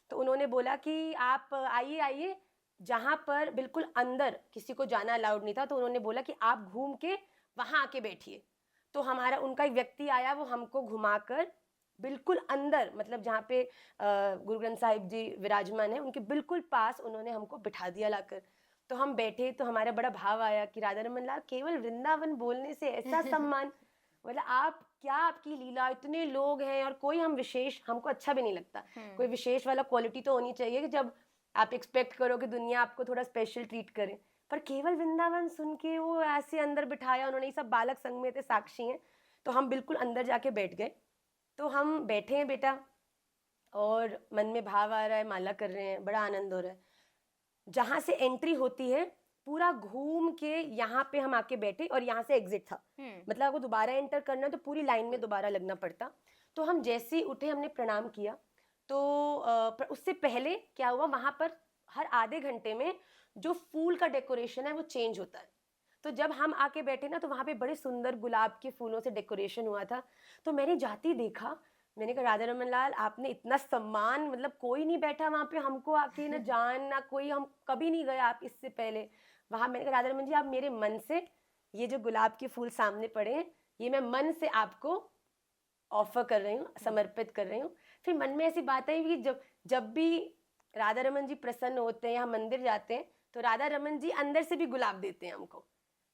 तो उन्होंने बोला कि आप आइए आइए, जहाँ पर बिल्कुल अंदर किसी को जाना अलाउड नहीं था, तो उन्होंने बोला कि आप घूम के वहाँ आके बैठिए। तो हमारा उनका एक व्यक्ति आया, वो हमको घुमाकर बिल्कुल अंदर, मतलब जहाँ पे गुरु ग्रंथ साहिब जी विराजमान है, उनके बिल्कुल पास उन्होंने हमको बिठा दिया लाकर। तो हम बैठे, तो हमारा बड़ा भाव आया कि राधा रमन लाल, केवल वृंदावन बोलने से ऐसा सम्मान, मतलब आप क्या, आपकी लीला, इतने लोग हैं और कोई हम विशेष, हमको अच्छा भी नहीं लगता। कोई विशेष वाला क्वालिटी तो होनी चाहिए कि जब आप एक्सपेक्ट करो कि दुनिया आपको थोड़ा स्पेशल ट्रीट करे। पर केवल वृंदावन सुन के वो ऐसे अंदर बिठाया उन्होंने। ये सब बालक संघ में थे, साक्षी हैं। तो हम बिल्कुल अंदर जाके बैठ गए। तो हम बैठे हैं बेटा, और मन में भाव आ रहा है, माला कर रहे हैं, बड़ा आनंद हो रहा है। जहां से एंट्री होती है, पूरा घूम के यहाँ पे हम आके बैठे, और यहाँ से एग्जिट था। मतलब आपको दोबारा एंटर करना है तो पूरी लाइन में दोबारा लगना पड़ता। तो हम जैसे ही उठे, हमने प्रणाम किया। तो उससे पहले क्या हुआ, वहां पर हर आधे घंटे में जो फूल का डेकोरेशन है वो चेंज होता है। तो जब हम आके बैठे ना, तो वहां पे बड़े सुंदर गुलाब के फूलों से डेकोरेशन हुआ था। तो मैंने जाते ही देखा, मैंने कहा राधा रमन लाल, आपने इतना सम्मान, मतलब कोई नहीं बैठा वहां पे हमको आके, ना जान ना कोई, हम कभी नहीं गए आप इससे पहले वहां। मैंने कहा राधा रमन जी, आप मेरे मन से ये जो गुलाब के फूल सामने पड़े हैं, ये मैं मन से आपको ऑफर कर रही हूँ, समर्पित कर रही हूँ। फिर मन में ऐसी बात आई कि जब भी राधा रमन जी प्रसन्न होते हैं या मंदिर जाते हैं, तो राधा रमन जी अंदर से भी गुलाब देते हैं हमको।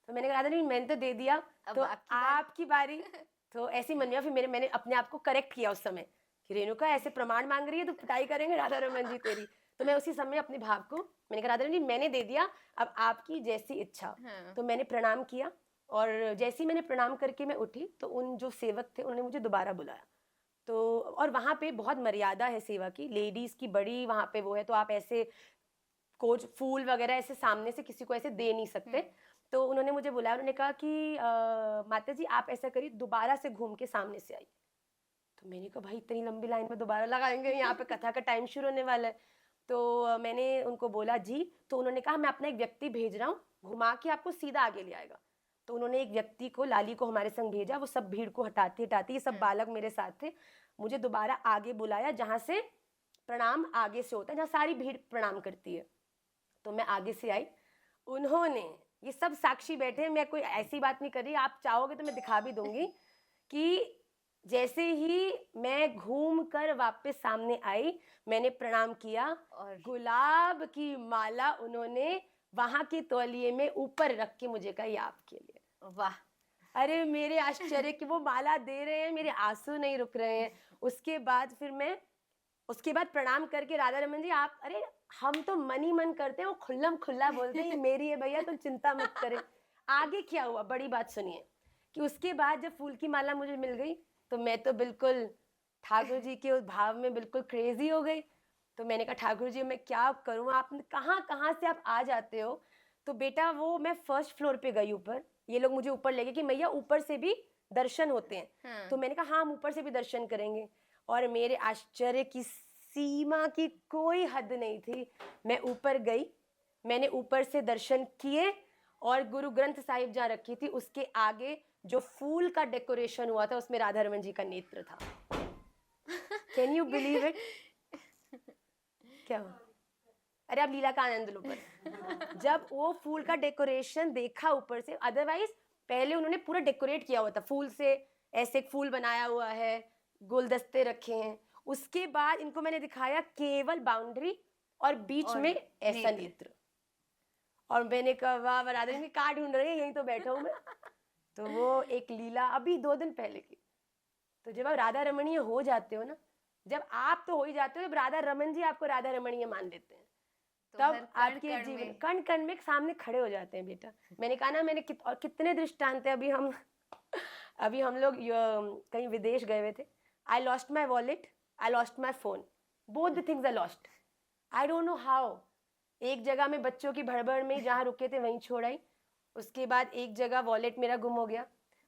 तो मैंने कहा राधा रमन, मैंने तो दे दिया, तो आपकी बारी। तो ऐसी मन में फिर मैंने अपने आप को करेक्ट किया उस समय कि रेणुका ऐसे प्रमाण मांग रही है तो पिटाई करेंगे राधा रमन जी तेरी। तो मैं उसी समय अपने भाव को, मैंने कहा राधा रमन जी मैंने दे दिया, अब आपकी जैसी इच्छा। तो मैंने प्रणाम किया, और जैसे ही मैंने प्रणाम करके मैं उठी, तो उन जो सेवक थे उन्होंने मुझे दोबारा बुलाया। तो और वहाँ पे बहुत मर्यादा है सेवा की, लेडीज़ की बड़ी वहाँ पे वो है, तो आप ऐसे कुछ फूल वगैरह ऐसे सामने से किसी को ऐसे दे नहीं सकते। तो उन्होंने मुझे बुलाया, उन्होंने कहा कि माता जी आप ऐसा करिए, दोबारा से घूम के सामने से आइए। तो मैंने कहा भाई इतनी लंबी लाइन में दोबारा लगाएंगे, यहाँ पे कथा का टाइम शुरू होने वाला है। तो मैंने उनको बोला जी, तो उन्होंने कहा मैं अपना एक व्यक्ति भेज रहा हूँ, घुमा के आपको सीधा आगे ले आएगा। तो उन्होंने एक व्यक्ति को, लाली को हमारे संग भेजा, वो सब भीड़ को हटाती हटाती, ये सब बालक मेरे साथ थे, मुझे दोबारा आगे बुलाया जहाँ से प्रणाम आगे से होता है, जहाँ सारी भीड़ प्रणाम करती है। तो मैं आगे से आई, उन्होंने, ये सब साक्षी बैठे हैं, मैं कोई ऐसी बात नहीं कर रही, आप चाहोगे तो मैं दिखा भी दूंगी कि जैसे ही मैं घूम कर वापस सामने आई, मैंने प्रणाम किया और गुलाब की माला उन्होंने वहां के तौलिए में ऊपर रख के मुझे कहा ये आपके लिए। वाह, अरे मेरे आश्चर्य कि वो माला दे रहे हैं, मेरे आंसू नहीं रुक रहे हैं। उसके बाद फिर मैं, उसके बाद प्रणाम करके राधा रमन जी आप, अरे हम तो मन ही मन करते हैं, वो खुल्लम खुल्ला बोलते हैं ये मेरी है भैया, तुम चिंता मत करें। आगे क्या हुआ, बड़ी बात सुनिए कि उसके बाद जब फूल की माला मुझे मिल गई तो मैं तो बिल्कुल ठाकुर जी के उस भाव में बिल्कुल क्रेजी हो गई। तो मैंने कहा ठाकुर जी मैं क्या करूँ, आप कहाँ कहाँ से आप आ जाते हो। तो बेटा वो मैं फर्स्ट फ्लोर पे गई ऊपर, ये लोग मुझे ऊपर ले गए कि मैया ऊपर से भी दर्शन होते हैं। तो मैंने कहा हाँ हम ऊपर से भी दर्शन करेंगे, और मेरे आश्चर्य की सीमा की कोई हद नहीं थी। मैं ऊपर गई, मैंने ऊपर से दर्शन किए, और गुरु ग्रंथ साहिब जहाँ रखी थी उसके आगे जो फूल का डेकोरेशन हुआ था उसमें राधा रमन जी का नेत्र था। Can you believe it? क्या हुआ? अरे आप लीला का आनंद लो। पर जब वो फूल का डेकोरेशन देखा ऊपर से, अदरवाइज पहले उन्होंने पूरा डेकोरेट किया हुआ था फूल से, ऐसे एक फूल बनाया हुआ है, गुलदस्ते रखे हैं, उसके बाद इनको मैंने दिखाया केवल बाउंड्री और बीच में ऐसा नेत्र। और मैंने कहा वाह राधा जी कहाँ ढूंढ रहे हैं, यहीं तो बैठा हूँ मैं। तो वो एक लीला अभी 2 दिन पहले की। तो जब आप राधा रमणीय हो जाते हो ना, जब आप तो हो ही जाते हो, जब राधा रमन जी आपको राधा रमणीय मान लेते हैं, तो तब आपके जीवन कण कण में सामने खड़े हो जाते हैं बेटा। मैंने कहा ना, मैंने और कितने दृष्टांत है। अभी हम लोग कहीं विदेश गए हुए थे। I lost my wallet, I lost my phone, both the things I lost, I don't know how. एक जगह में बच्चों की भड़बड़ में जहाँ रुके थे वहीं छोड़ आई, उसके बाद एक जगह वॉलेट मेरा गुम हो गया,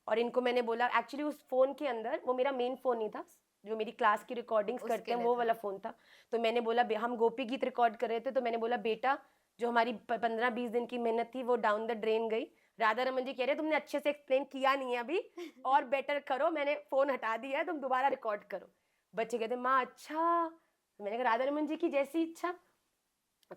और इनको मैंने बोला, एक्चुअली उस फोन के अंदर, वो मेरा मेन फोन नहीं था, जो मेरी क्लास की रिकॉर्डिंग्स करते हैं वो वाला फोन था। तो मैंने बोला, हम गोपी गीत रिकॉर्ड कर रहे थे, तो मैंने बोला बेटा जो हमारी 15-20 दिन की मेहनत थी वो डाउन द ड्रेन गई। राधा रमन जी कह रहे तुमने अच्छे से एक्सप्लेन किया नहीं है अभी, और बेटर करो, मैंने फोन हटा दिया है, तुम दोबारा रिकॉर्ड करो। बच्चे कहते माँ अच्छा। मैंने कहा राधा रमन जी की जैसी इच्छा।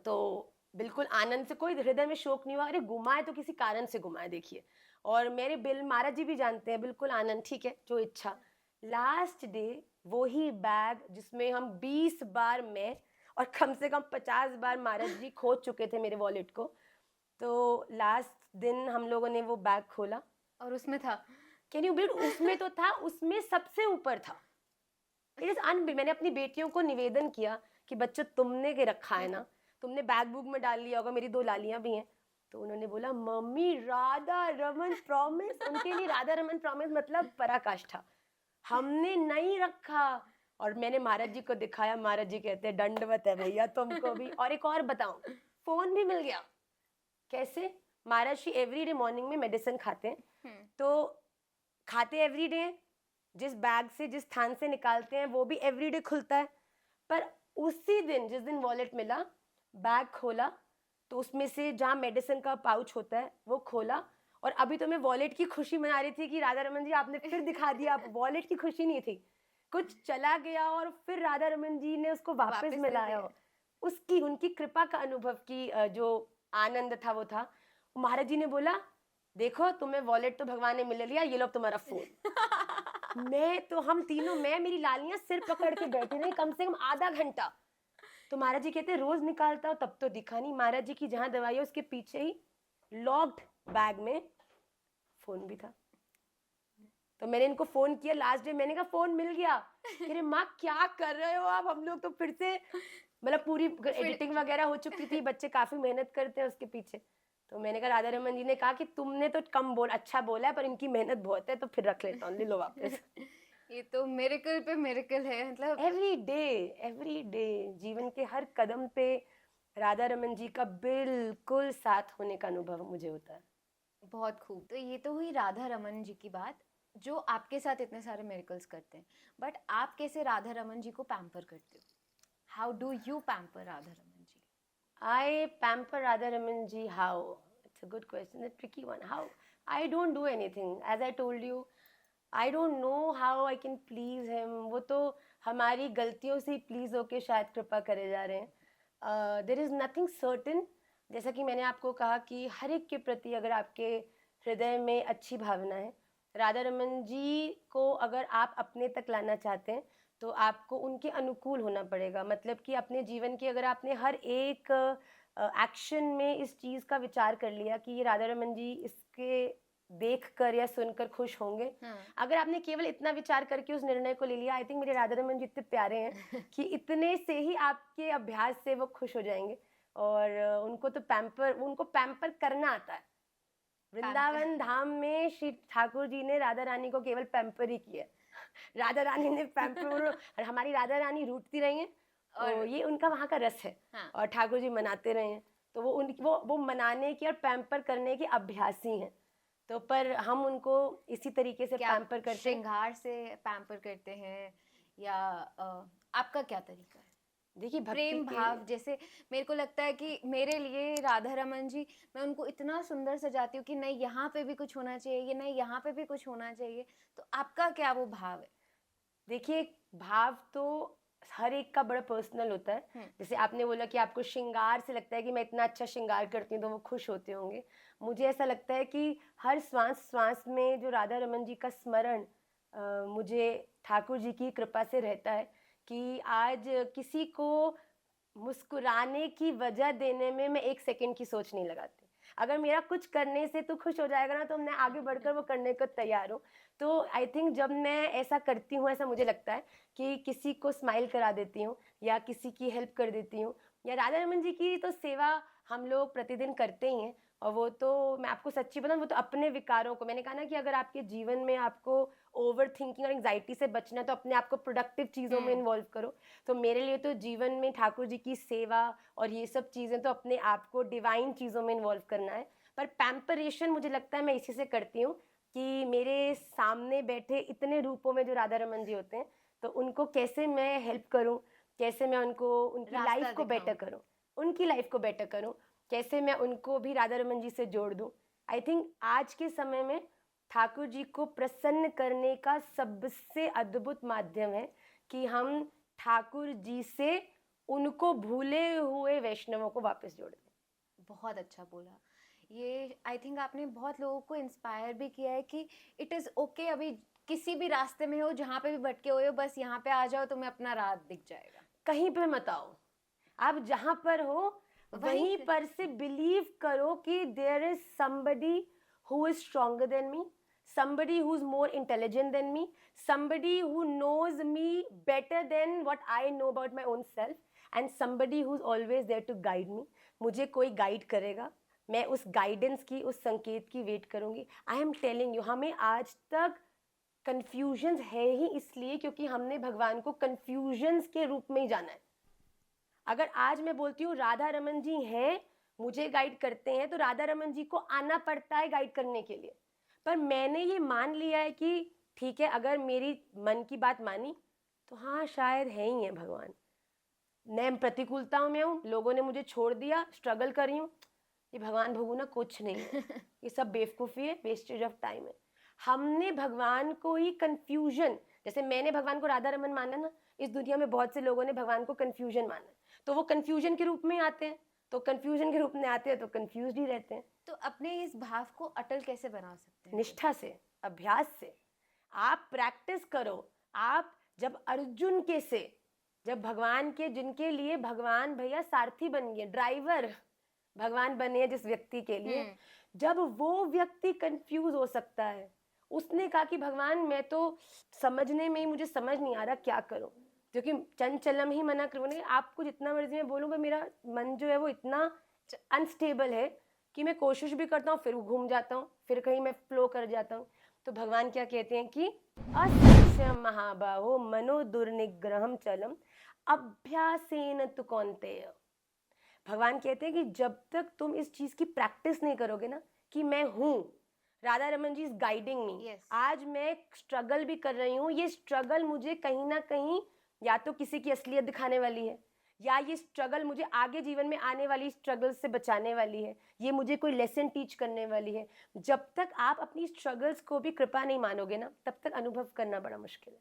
तो बिल्कुल आनंद से, कोई हृदय में शोक नहीं हुआ। अरे घुमाए तो किसी कारण से घुमाए, देखिए। और मेरे बिल महाराज जी भी जानते हैं, बिल्कुल आनंद ठीक है जो इच्छा। लास्ट डे वही बैग जिसमें हम 20 बार मैं और कम से कम 50 बार महाराज जी खोज चुके थे मेरे वॉलेट को। तो लास्ट दिन हम लोगों ने वो बैग खोला और उसमें था, कैन यू बिलीव, उसमें तो था, उसमें सबसे ऊपर था। It is unbelievable. मैंने अपनी बेटियों को निवेदन किया कि बच्चों तुमने के रखा है ना, तुमने बैग बुक में डाल लिया होगा, मेरी 2 लालियां भी हैं। तो उन्होंने बोला मम्मी राधा रमन प्रॉमिस, उनके लिए राधा रमन प्रॉमिस मतलब पराकाष्ठा, हमने नहीं रखा। और मैंने महाराज जी को दिखाया, महाराज जी कहते हैं दंडवत है भैया तुमको भी। और एक और बताऊं, फोन भी मिल गया। कैसे? महाराज जी एवरीडे मॉर्निंग में मेडिसिन खाते हैं, तो खाते एवरीडे, जिस बैग से जिस स्थान से निकालते हैं वो भी एवरीडे खुलता है। पर उसी दिन जिस दिन वॉलेट मिला, बैग खोला तो उसमें से जहाँ मेडिसिन का पाउच होता है वो खोला, और अभी तो मैं वॉलेट की खुशी मना रही थी कि राधा रमन जी आपने फिर दिखा दिया। आप वॉलेट की खुशी नहीं थी, कुछ चला गया और फिर राधा रमन जी ने उसको वापस मिलाया। उसकी, उनकी कृपा का अनुभव की जो आनंद था वो था। महाराज जी ने बोला देखो तुम्हें वॉलेट तो भगवान ने मिल लिया, ये लो तुम्हारा फोन। मैं तो, हम तीनों, मैं मेरी लालियां सिर पकड़ के बैठी रही कम से कम आधा घंटा। तो महाराज जी कहते रोज निकालता हूँ तब तो दिखा नहीं। महाराज जी की जहां दवाई है उसके पीछे ही लॉक्ड बैग में फोन भी था। तो मैंने इनको फोन किया लास्ट डे, मैंने कहा फोन मिल गया। कह रहे माँ क्या कर रहे हो आप, हम लोग तो फिर से, मतलब पूरी एडिटिंग वगैरह हो चुकी थी, बच्चे काफी मेहनत करते हैं उसके पीछे। तो मैंने कहा राधा रमन जी ने कहा कि तुमने तो कम बोल, अच्छा बोला है, पर इनकी मेहनत बहुत है, तो फिर रख लेता हूँ, ले लो वापस। ये तो मिरेकल पे मिरेकल है, मतलब एवरी डे जीवन के हर कदम पे राधा रमन जी का बिल्कुल साथ होने का अनुभव मुझे होता है। बहुत खूब। तो ये तो हुई राधा रमन जी की बात, जो आपके साथ इतने सारे मिरेकल्स करते हैं। बट आप कैसे राधा रमन जी को पैम्पर करते हो? How do you pamper Radha Raman ji? I pamper Radha Raman ji how? It's a good question, a tricky one. How? I don't do anything. As I told you, I don't know how I can please him. वो तो हमारी गलतियों से please होके शायद कृपा करे जा रहे हैं. There is nothing certain. जैसा कि मैंने आपको कहा कि हर एक के प्रति अगर आपके हृदय में अच्छी भावना है, राधा रमन जी को अगर आप अपने तक लाना चाहते हैं तो आपको उनके अनुकूल होना पड़ेगा। मतलब कि अपने जीवन के अगर आपने हर एक एक्शन में इस चीज़ का विचार कर लिया कि ये राधा रमन जी इसके देख कर या सुनकर खुश होंगे, अगर आपने केवल इतना विचार करके उस निर्णय को ले लिया, आई थिंक मेरे राधा रमन जी इतने प्यारे हैं कि इतने से ही आपके अभ्यास से वो खुश हो जाएंगे। और उनको पैम्पर करना आता है। वृंदावन धाम में श्री ठाकुर जी ने राधा रानी को केवल पैम्पर ही किया। राधा रानी ने पैम्पर और हमारी राधा रानी रूठती रही हैं और ये उनका वहाँ का रस है। हाँ। और ठाकुर जी मनाते रहे हैं, तो वो मनाने की और पैम्पर करने के अभ्यासी हैं। तो पर हम उनको इसी तरीके से पैम्पर करते हैं। श्रृंगार से पैम्पर करते हैं या आपका क्या तरीका है? देखिए, प्रेम भाव, जैसे मेरे को लगता है कि मेरे लिए राधा रमन जी, मैं उनको इतना सुंदर सजाती हूँ कि नहीं यहाँ पे भी कुछ होना चाहिए, ये नहीं यहाँ पे भी कुछ होना चाहिए। तो आपका क्या वो भाव है? देखिए, भाव तो हर एक का बड़ा पर्सनल होता है। जैसे आपने बोला कि आपको श्रृंगार से लगता है कि मैं इतना अच्छा श्रृंगार करती हूँ तो वो खुश होते होंगे। मुझे ऐसा लगता है कि हर श्वास श्वास में जो राधा रमन जी का स्मरण मुझे ठाकुर जी की कृपा से रहता है कि आज किसी को मुस्कुराने की वजह देने में मैं एक सेकंड की सोच नहीं लगाती। अगर मेरा कुछ करने से तो खुश हो जाएगा ना, तो मैं आगे बढ़कर वो करने को तैयार हूँ। तो आई थिंक जब मैं ऐसा करती हूँ, ऐसा मुझे लगता है कि किसी को स्माइल करा देती हूँ या किसी की हेल्प कर देती हूँ, या राधा रमन जी की तो सेवा हम लोग प्रतिदिन करते ही हैं। और वो तो मैं आपको सच्ची बताऊं, वो तो अपने विकारों को, मैंने कहा ना कि अगर आपके जीवन में आपको ओवर थिंकिंग और एंग्जाइटी से बचना है तो अपने आप को प्रोडक्टिव चीज़ों में इन्वॉल्व करो। तो मेरे लिए तो जीवन में ठाकुर जी की सेवा और ये सब चीज़ें, तो अपने आप को डिवाइन चीज़ों में इन्वॉल्व करना है। पर पैम्परेशन मुझे लगता है मैं इसी से करती हूँ कि मेरे सामने बैठे इतने रूपों में जो राधा रमन जी होते हैं, तो उनको कैसे मैं हेल्प करूँ, कैसे मैं उनको उनकी लाइफ को बेटर करूँ, उनकी लाइफ को बेटर करूँ, कैसे मैं उनको भी राधा रमन जी से जोड़ दूँ। आई थिंक आज के समय में ठाकुर जी को प्रसन्न करने का सबसे अद्भुत माध्यम है कि हम ठाकुर जी से उनको भूले हुए वैष्णवों को वापस जोड़ दें। बहुत अच्छा बोला। ये आई थिंक आपने बहुत लोगों को इंस्पायर भी किया है कि इट इज़ ओके, अभी किसी भी रास्ते में हो, जहाँ पे भी भटके हुए हो, बस यहाँ पे आ जाओ, तुम्हें अपना राह दिख जाएगा। कहीं पे मत आओ, आप जहाँ पर हो वहीं पर से बिलीव करो कि there is somebody who is stronger than me, somebody who's more intelligent than me, somebody who knows me better than what I know about my own self, and somebody who's always there to guide me. मुझे कोई guide करेगा, मैं उस guidance की, उस संकेत की wait करूँगी। आई एम टेलिंग यू, हमें आज तक कन्फ्यूजन्स है ही इसलिए क्योंकि हमने भगवान को कन्फ्यूजन्स के रूप में ही जाना है। अगर आज मैं बोलती हूँ राधा रमन जी हैं, मुझे गाइड करते हैं, तो राधा रमन जी को आना पड़ता है गाइड करने के लिए। पर मैंने ये मान लिया है कि ठीक है, अगर मेरी मन की बात मानी तो हाँ शायद है ही है भगवान। मैं प्रतिकूलताओं में हूँ, लोगों ने मुझे छोड़ दिया, स्ट्रगल कर रही हूँ, ये भगवान भगवान कुछ नहीं है, ये सब बेवकूफ़ी है, वेस्टेज ऑफ टाइम है। हमने भगवान को ही कन्फ्यूजन, जैसे मैंने भगवान को राधा रमन माना ना, इस दुनिया में बहुत से लोगों ने भगवान को कन्फ्यूजन माना, तो वो कन्फ्यूजन के रूप में आते हैं, तो कन्फ्यूजन के रूप में आते हैं तो कन्फ्यूज ही रहते हैं। तो अपने इस भाव को अटल कैसे बना सकते हैं? निष्ठा से, अभ्यास से। आप प्रैक्टिस करो। आप जब अर्जुन के से, जब भगवान के, जिनके लिए भगवान भैया सारथी बन गए, ड्राइवर भगवान बने जिस व्यक्ति के लिए, जब वो व्यक्ति कंफ्यूज हो सकता है, उसने कहा कि भगवान मैं तो समझने में ही मुझे समझ नहीं आ रहा क्या करूं, क्योंकि चंचलम ही मना करूँगी, आपको जितना मर्जी मैं बोलूँगा, मेरा मन जो है वो इतना अनस्टेबल है कि मैं कोशिश भी करता हूँ, फिर घूम जाता हूँ, फिर कहीं मैं फ्लो कर जाता हूँ। तो भगवान क्या कहते हैं कि अवश्य महाबाहो मनो दुर्निग्रहम चलम अभ्यासेन तु कौन्तेय। भगवान कहते हैं कि जब तक तुम इस चीज की प्रैक्टिस नहीं करोगे ना कि मैं हूं, राधा रमन जी इज गाइडिंग मी। Yes. आज मैं स्ट्रगल भी कर रही हूँ, ये स्ट्रगल मुझे कहीं ना कहीं या तो किसी की असलियत दिखाने वाली है, या ये स्ट्रगल मुझे आगे जीवन में आने वाली स्ट्रगल से बचाने वाली है, ये मुझे कोई लेसन टीच करने वाली है। जब तक आप अपनी स्ट्रगल्स को भी कृपा नहीं मानोगे ना, तब तक अनुभव करना बड़ा मुश्किल है।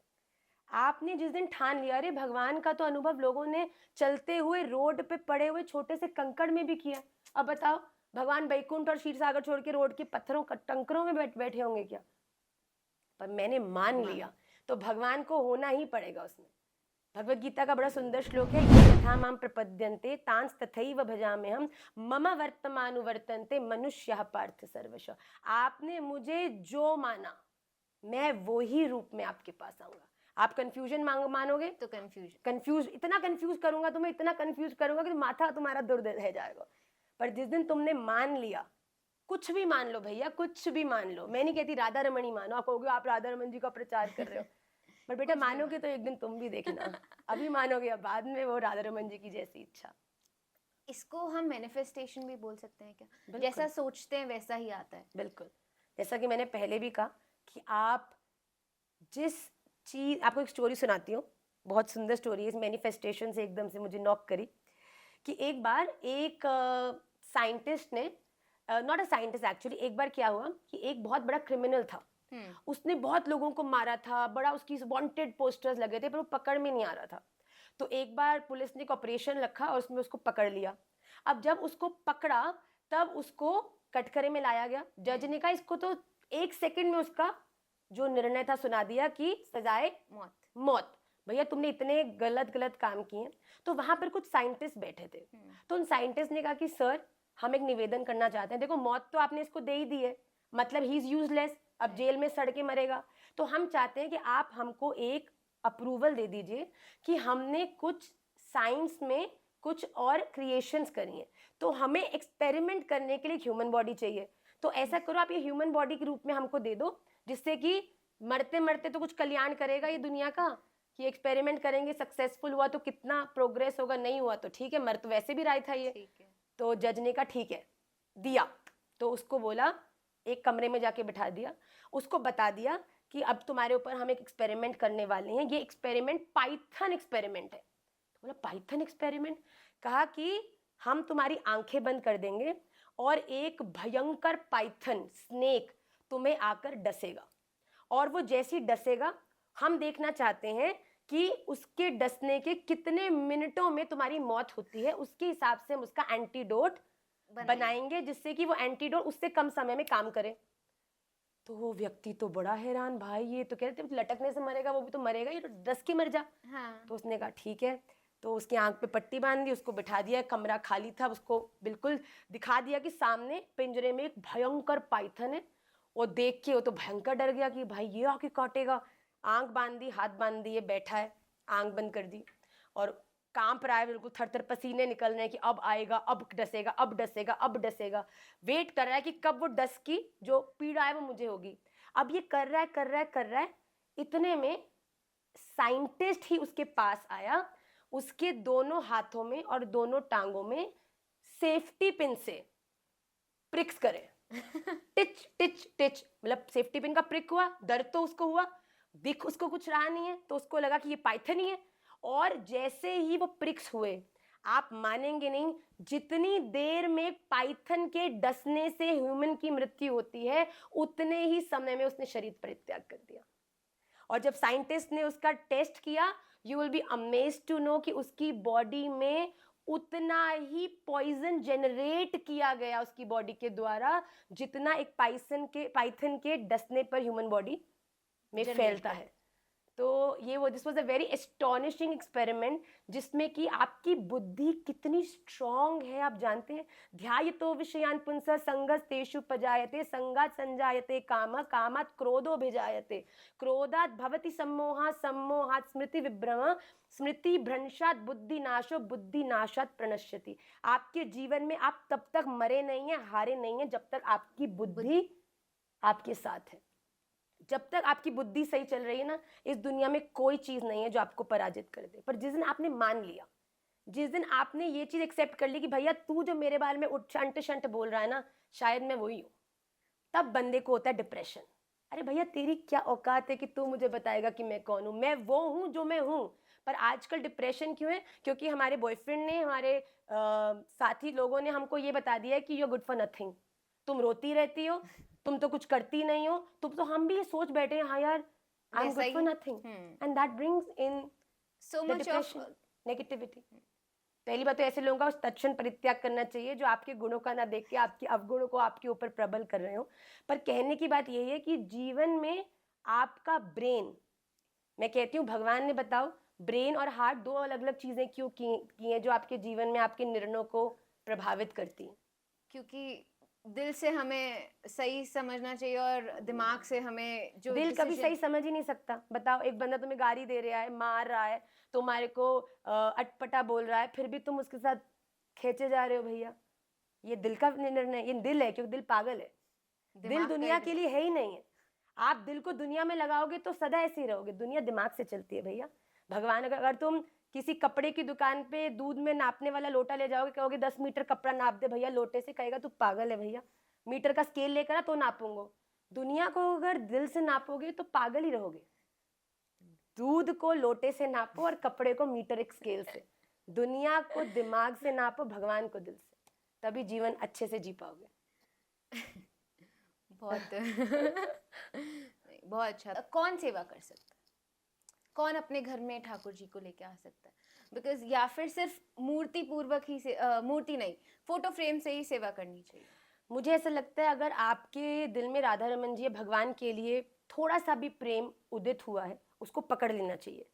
आपने जिस दिन ठान लिया, अरे भगवान का तो अनुभव लोगों ने चलते हुए रोड पे पड़े हुए छोटे से कंकड़ में भी किया। अब बताओ, भगवान बैकुंठ और क्षीर सागर छोड़ के रोड के पत्थरों कंकरों में बैठे होंगे क्या? पर मैंने मान लिया, तो भगवान को होना ही पड़ेगा उसमें। भगवत गीता का बड़ा सुंदर श्लोक है, ये यथा माम प्रपद्यन्ते तांस तथैव भजाम्यहम् मम वर्तमानुवर्तन्ते मनुष्यः पार्थ सर्वश। आपने मुझे जो माना, मैं वो ही रूप में आपके पास आऊंगा। आप कंफ्यूजन मानोगे तो कंफ्यूज इतना कंफ्यूज करूंगा तुम्हें, इतना कंफ्यूज करूंगा कि माथा तुम्हारा दुर्द रह जाएगा। पर जिस दिन तुमने मान लिया, कुछ भी मान लो भैया, कुछ भी मान लो, मैं नहीं कहती राधा रमणी मानो, आप कहोगे आप राधा रमन जी का प्रचार कर रहे हो, पर बेटा मानोगे तो एक दिन तुम भी देखना। अभी मानोगे या बाद में, वो राधा रमन जी की जैसी इच्छा। इसको हम मैनिफेस्टेशन भी बोल सकते हैं क्या? बिल्कुल। जैसा सोचते हैं वैसा ही आता है। बिल्कुल, जैसा कि मैंने पहले भी कहा कि आप जिस चीज, आपको एक स्टोरी सुनाती हूँ, बहुत सुंदर स्टोरी है, इस मैनिफेस्टेशन से एकदम से मुझे नॉक करी कि एक बार एक साइंटिस्ट ने, नॉट अ साइंटिस्ट एक्चुअली, एक बार क्या हुआ कि एक बहुत बड़ा क्रिमिनल था, उसने बहुत लोगों को मारा था, बड़ा उसकी वांटेड पोस्टर्स लगे थे, पर वो पकड़ में नहीं आ रहा था। तो एक बार पुलिस ने एक ऑपरेशन रखा और उसमें उसको पकड़ लिया। अब जब उसको पकड़ा तब उसको कटघरे में लाया गया। जज ने कहा इसको तो 1 सेकंड में उसका जो निर्णय था सुना दिया कि सजाए मौत। भैया तुमने इतने गलत काम किए। तो वहां पर कुछ साइंटिस्ट बैठे थे, तो उन साइंटिस्ट ने कहा कि सर हम एक निवेदन करना चाहते हैं, देखो मौत तो आपने इसको दे ही दी है, मतलब ही इज यूजलेस, अब जेल में सड़ के मरेगा, तो हम चाहते हैं कि आप हमको एक अप्रूवल दे दीजिए कि हमने कुछ साइंस में कुछ और क्रिएशंस करी हैं, तो हमें एक्सपेरिमेंट करने के लिए ह्यूमन बॉडी चाहिए। तो ऐसा करो आप ये ह्यूमन बॉडी के रूप में हमको दे दो, जिससे कि मरते मरते तो कुछ कल्याण करेगा ये दुनिया का, कि एक्सपेरिमेंट करेंगे, सक्सेसफुल हुआ तो कितना प्रोग्रेस होगा, नहीं हुआ तो ठीक है, मर तो वैसे भी रहा था ये। तो जज ने कहा ठीक है, दिया। तो उसको बोला, एक कमरे में जाके बिठा दिया, उसको बता दिया कि अब तुम्हारे ऊपर हम एक एक्सपेरिमेंट करने वाले हैं, ये एक्सपेरिमेंट पाइथन एक्सपेरिमेंट है। तो बोला पाइथन एक्सपेरिमेंट? कहा कि हम तुम्हारी आंखें बंद कर देंगे और एक भयंकर पाइथन स्नेक तुम्हें आकर डसेगा, और वो जैसी डसेगा हम देखना चाहते हैं कि उसके डसने के कितने मिनटों में तुम्हारी मौत होती है, उसके हिसाब से हम उसका एंटीडोट बनाएंगे, जिससे कि वो एंटीडोट उससे कम समय में काम करे। तो वो व्यक्ति तो बड़ा हैरान, भाई ये तो कहते लटकने से मरेगा, वो भी तो मरेगा, ये तो डस के मर जा। तो उसने कहा ठीक है, तो उसकी आंख पे पट्टी बांध दी, उसको बिठा दिया, कमरा खाली था, उसको बिल्कुल दिखा दिया कि सामने पिंजरे में एक भयंकर पाइथन है। और देख के वो तो भयंकर डर गया कि भाई ये आके काटेगा। आंख बांध दी, हाथ बांध दिए, बैठा है, आंख बंद कर दी और कांप रहा है, बिल्कुल थर थर पसीने निकल रहे हैं कि अब आएगा, अब डसेगा, अब डसेगा, अब डसेगा। वेट कर रहा है कि कब वो डस की जो पीड़ा है वो मुझे होगी। अब ये कर रहा है, इतने में साइंटिस्ट ही उसके पास आया, उसके दोनों हाथों में और दोनों टांगों में सेफ्टी पिन से प्रिक्स करे। टिच टिच टिच, मतलब सेफ्टी पिन का प्रिक हुआ, दर्द तो उसको हुआ, दिख उसको कुछ रहा नहीं है, तो उसको लगा कि ये पाइथन ही है। और जैसे ही वो प्रिक्स हुए, आप मानेंगे नहीं, जितनी देर में पाइथन के डसने से ह्यूमन की मृत्यु होती है, उतने ही समय में उसने शरीर परित्याग कर दिया। और जब साइंटिस्ट ने उसका टेस्ट किया, you will be amazed to know कि उसकी बॉडी में उतना ही पॉइजन जनरेट किया गया उसकी बॉडी के द्वारा, जितना एक पाइथन के डसने पर ह्यूमन बॉडी में फैलता है। तो ये वो this was a very astonishing experiment, जिसमें कि आपकी बुद्धि कितनी स्ट्रांग है आप जानते हैं। ध्यायतो विषयान पुंसः संगस्तेषु पजायते, संगात् संजायते कामः, कामात् क्रोधो भिजायते, क्रोधात् भवति सम्मोहः, सम्मोहात् स्मृति विभ्रमः, स्मृति भ्रंशात् बुद्धि नाशो, बुद्धि नाशात् प्रणश्यति। आपके जीवन में आप तब तक मरे नहीं है, हारे नहीं है, जब तक आपकी बुद्धि आपके साथ है। जब तक आपकी बुद्धि सही चल रही है ना, इस दुनिया में कोई चीज़ नहीं है जो आपको पराजित कर दे। पर जिस दिन आपने मान लिया, जिस दिन आपने ये चीज़ एक्सेप्ट कर ली कि भैया तू जो मेरे बारे में उठ शंट बोल रहा है ना, शायद मैं वही हूँ, तब बंदे को होता है डिप्रेशन। अरे भैया तेरी क्या औकात है कि तू मुझे बताएगा कि मैं कौन हूँ? मैं वो हूँ जो मैं हूँ। पर आजकल डिप्रेशन क्यों है? क्योंकि हमारे बॉयफ्रेंड ने, हमारे साथी लोगों ने हमको ये बता दिया है कि you are good for nothing, तुम रोती रहती हो, तुम तो कुछ करती नहीं हो। तुम तो हम भी ये सोच बैठे हैं, हाँ यार आई एम वैसा good for he nothing, and that brings in so the much of depression, negativity. पहली बात तो ऐसे लोगों का तत्क्षण परित्याग करना चाहिए जो आपके गुणों का ना देख के आपके अवगुणों को आपके ऊपर प्रबल कर रहे हो। पर कहने की बात यही है कि जीवन में आपका ब्रेन, मैं कहती हूँ भगवान ने बताओ ब्रेन और हार्ट दो अलग अलग चीजें क्यों की हैं जो आपके जीवन में आपके निर्णयों को प्रभावित करती हैं? क्योंकि दिल से हमें सही समझना चाहिए और दिमाग से हमें जो दिल कभी डिसीजन। सही समझ ही नहीं सकता। बताओ, एक बंदा तुम्हें गाली दे रहा है, मार रहा है, तुम्हारे को अटपटा बोल रहा है, फिर भी तुम उसके साथ खेचे जा रहे हो। भैया ये दिल का निर्णय, ये दिल है, क्योंकि दिल पागल है। दिल दिमाग दुनिया के लिए है ही नहीं है। आप दिल को दुनिया में लगाओगे तो सदा ऐसे ही रहोगे। दुनिया दिमाग से चलती है भैया। भगवान, अगर तुम किसी कपड़े की दुकान पे दूध में नापने वाला लोटा ले जाओगे, कहोगे 10 मीटर कपड़ा नाप दे भैया लोटे से, कहेगा तू पागल है भैया, मीटर का स्केल लेकर आ तो नापूंगा। दुनिया को अगर दिल से नापोगे तो पागल ही रहोगे। दूध को लोटे से नापो और कपड़े को मीटर एक स्केल से। दुनिया को दिमाग से नापो, भगवान को दिल से, तभी जीवन अच्छे से जी पाओगे। बहुत नहीं, बहुत अच्छा। कौन सेवा कर सकता है? कौन अपने घर में ठाकुर जी को लेके आ सकता है? बिकॉज या फिर सिर्फ मूर्ति पूर्वक ही से मूर्ति नहीं, फोटो फ्रेम से ही सेवा करनी चाहिए। मुझे ऐसा लगता है अगर आपके दिल में राधा रमन जी भगवान के लिए थोड़ा सा भी प्रेम उदित हुआ है, उसको पकड़ लेना चाहिए।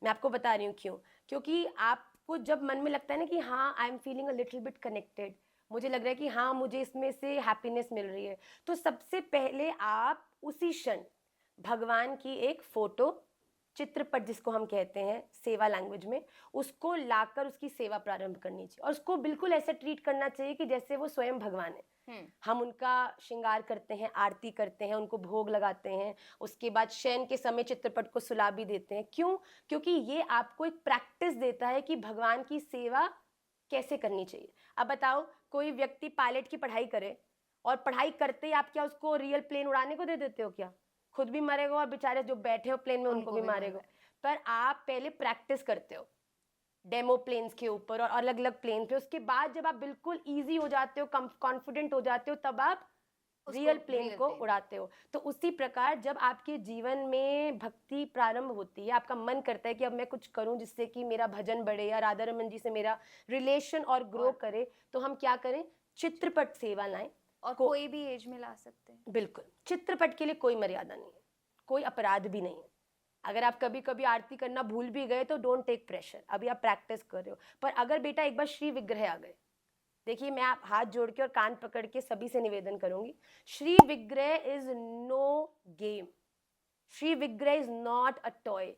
मैं आपको बता रही हूँ क्यों। क्योंकि आपको जब मन में लगता है ना कि हाँ I am feeling a little bit connected, मुझे लग रहा है कि हाँ मुझे इसमें से हैप्पीनेस मिल रही है, तो सबसे पहले आप उसी क्षण भगवान की एक फोटो, चित्रपट जिसको हम कहते हैं सेवा लैंग्वेज में, उसको लाकर उसकी सेवा प्रारंभ करनी चाहिए। और उसको बिल्कुल ऐसे ट्रीट करना चाहिए कि जैसे वो स्वयं भगवान है। हम उनका श्रृंगार करते हैं, आरती करते हैं, उनको भोग लगाते हैं, उसके बाद शयन के समय चित्रपट को सुला भी देते हैं। क्यों? क्योंकि ये आपको एक प्रैक्टिस देता है कि भगवान की सेवा कैसे करनी चाहिए। अब बताओ, कोई व्यक्ति पायलट की पढ़ाई करे और पढ़ाई करते ही आप क्या उसको रियल प्लेन उड़ाने को दे देते हो? क्या खुद भी मरेगा और बेचारे जो बैठे हो प्लेन में उनको भी मारेगा। पर आप पहले प्रैक्टिस करते हो डेमो प्लेन्स के ऊपर और अलग अलग प्लेन पे, उसके बाद जब आप बिल्कुल इजी हो जाते हो, कॉन्फिडेंट हो जाते हो, तब आप रियल प्लेन को उड़ाते हो। तो उसी प्रकार जब आपके जीवन में भक्ति प्रारंभ होती है, आपका मन करता है कि अब मैं कुछ करूं जिससे कि मेरा भजन बढ़े या राधा रमन जी से मेरा रिलेशन और ग्रो करे, तो हम क्या करें? चित्रपट सेवा लाएं। और कोई भी एज में ला सकते हैं। बिल्कुल, चित्रपट के लिए कोई मर्यादा नहीं है, कोई अपराध भी नहीं है। अगर आप कभी कभी आरती करना भूल भी गए तो डोंट टेक प्रेशर, अभी आप प्रैक्टिस कर रहे हो। पर अगर बेटा एक बार श्री विग्रह आ गए, देखिए मैं आप हाथ जोड़ के और कान पकड़ के सभी से निवेदन करूंगी, श्री विग्रह इज नो गेम, श्री विग्रह इज नॉट अ टॉय।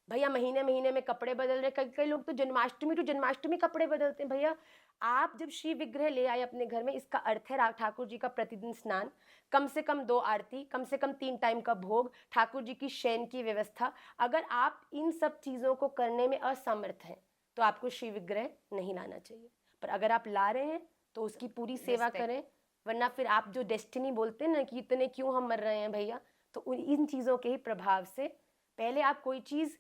भैया महीने महीने में कपड़े बदल रहे, कई कई लोग तो जन्माष्टमी टू जन्माष्टमी कपड़े बदलते हैं। भैया आप जब श्री विग्रह ले आए अपने घर में, इसका अर्थ है ठाकुर जी का प्रतिदिन स्नान, कम से कम 2 आरती, कम से कम 3 टाइम का भोग, ठाकुर जी की शयन की व्यवस्था। अगर आप इन सब चीज़ों को करने में असमर्थ हैं तो आपको श्री विग्रह नहीं लाना चाहिए। पर अगर आप ला रहे हैं तो उसकी पूरी सेवा करें, वरना फिर आप जो डेस्टिनी बोलते हैं ना कि इतने क्यों हम मर रहे हैं भैया, तो इन चीज़ों के ही प्रभाव से पहले आप कोई चीज़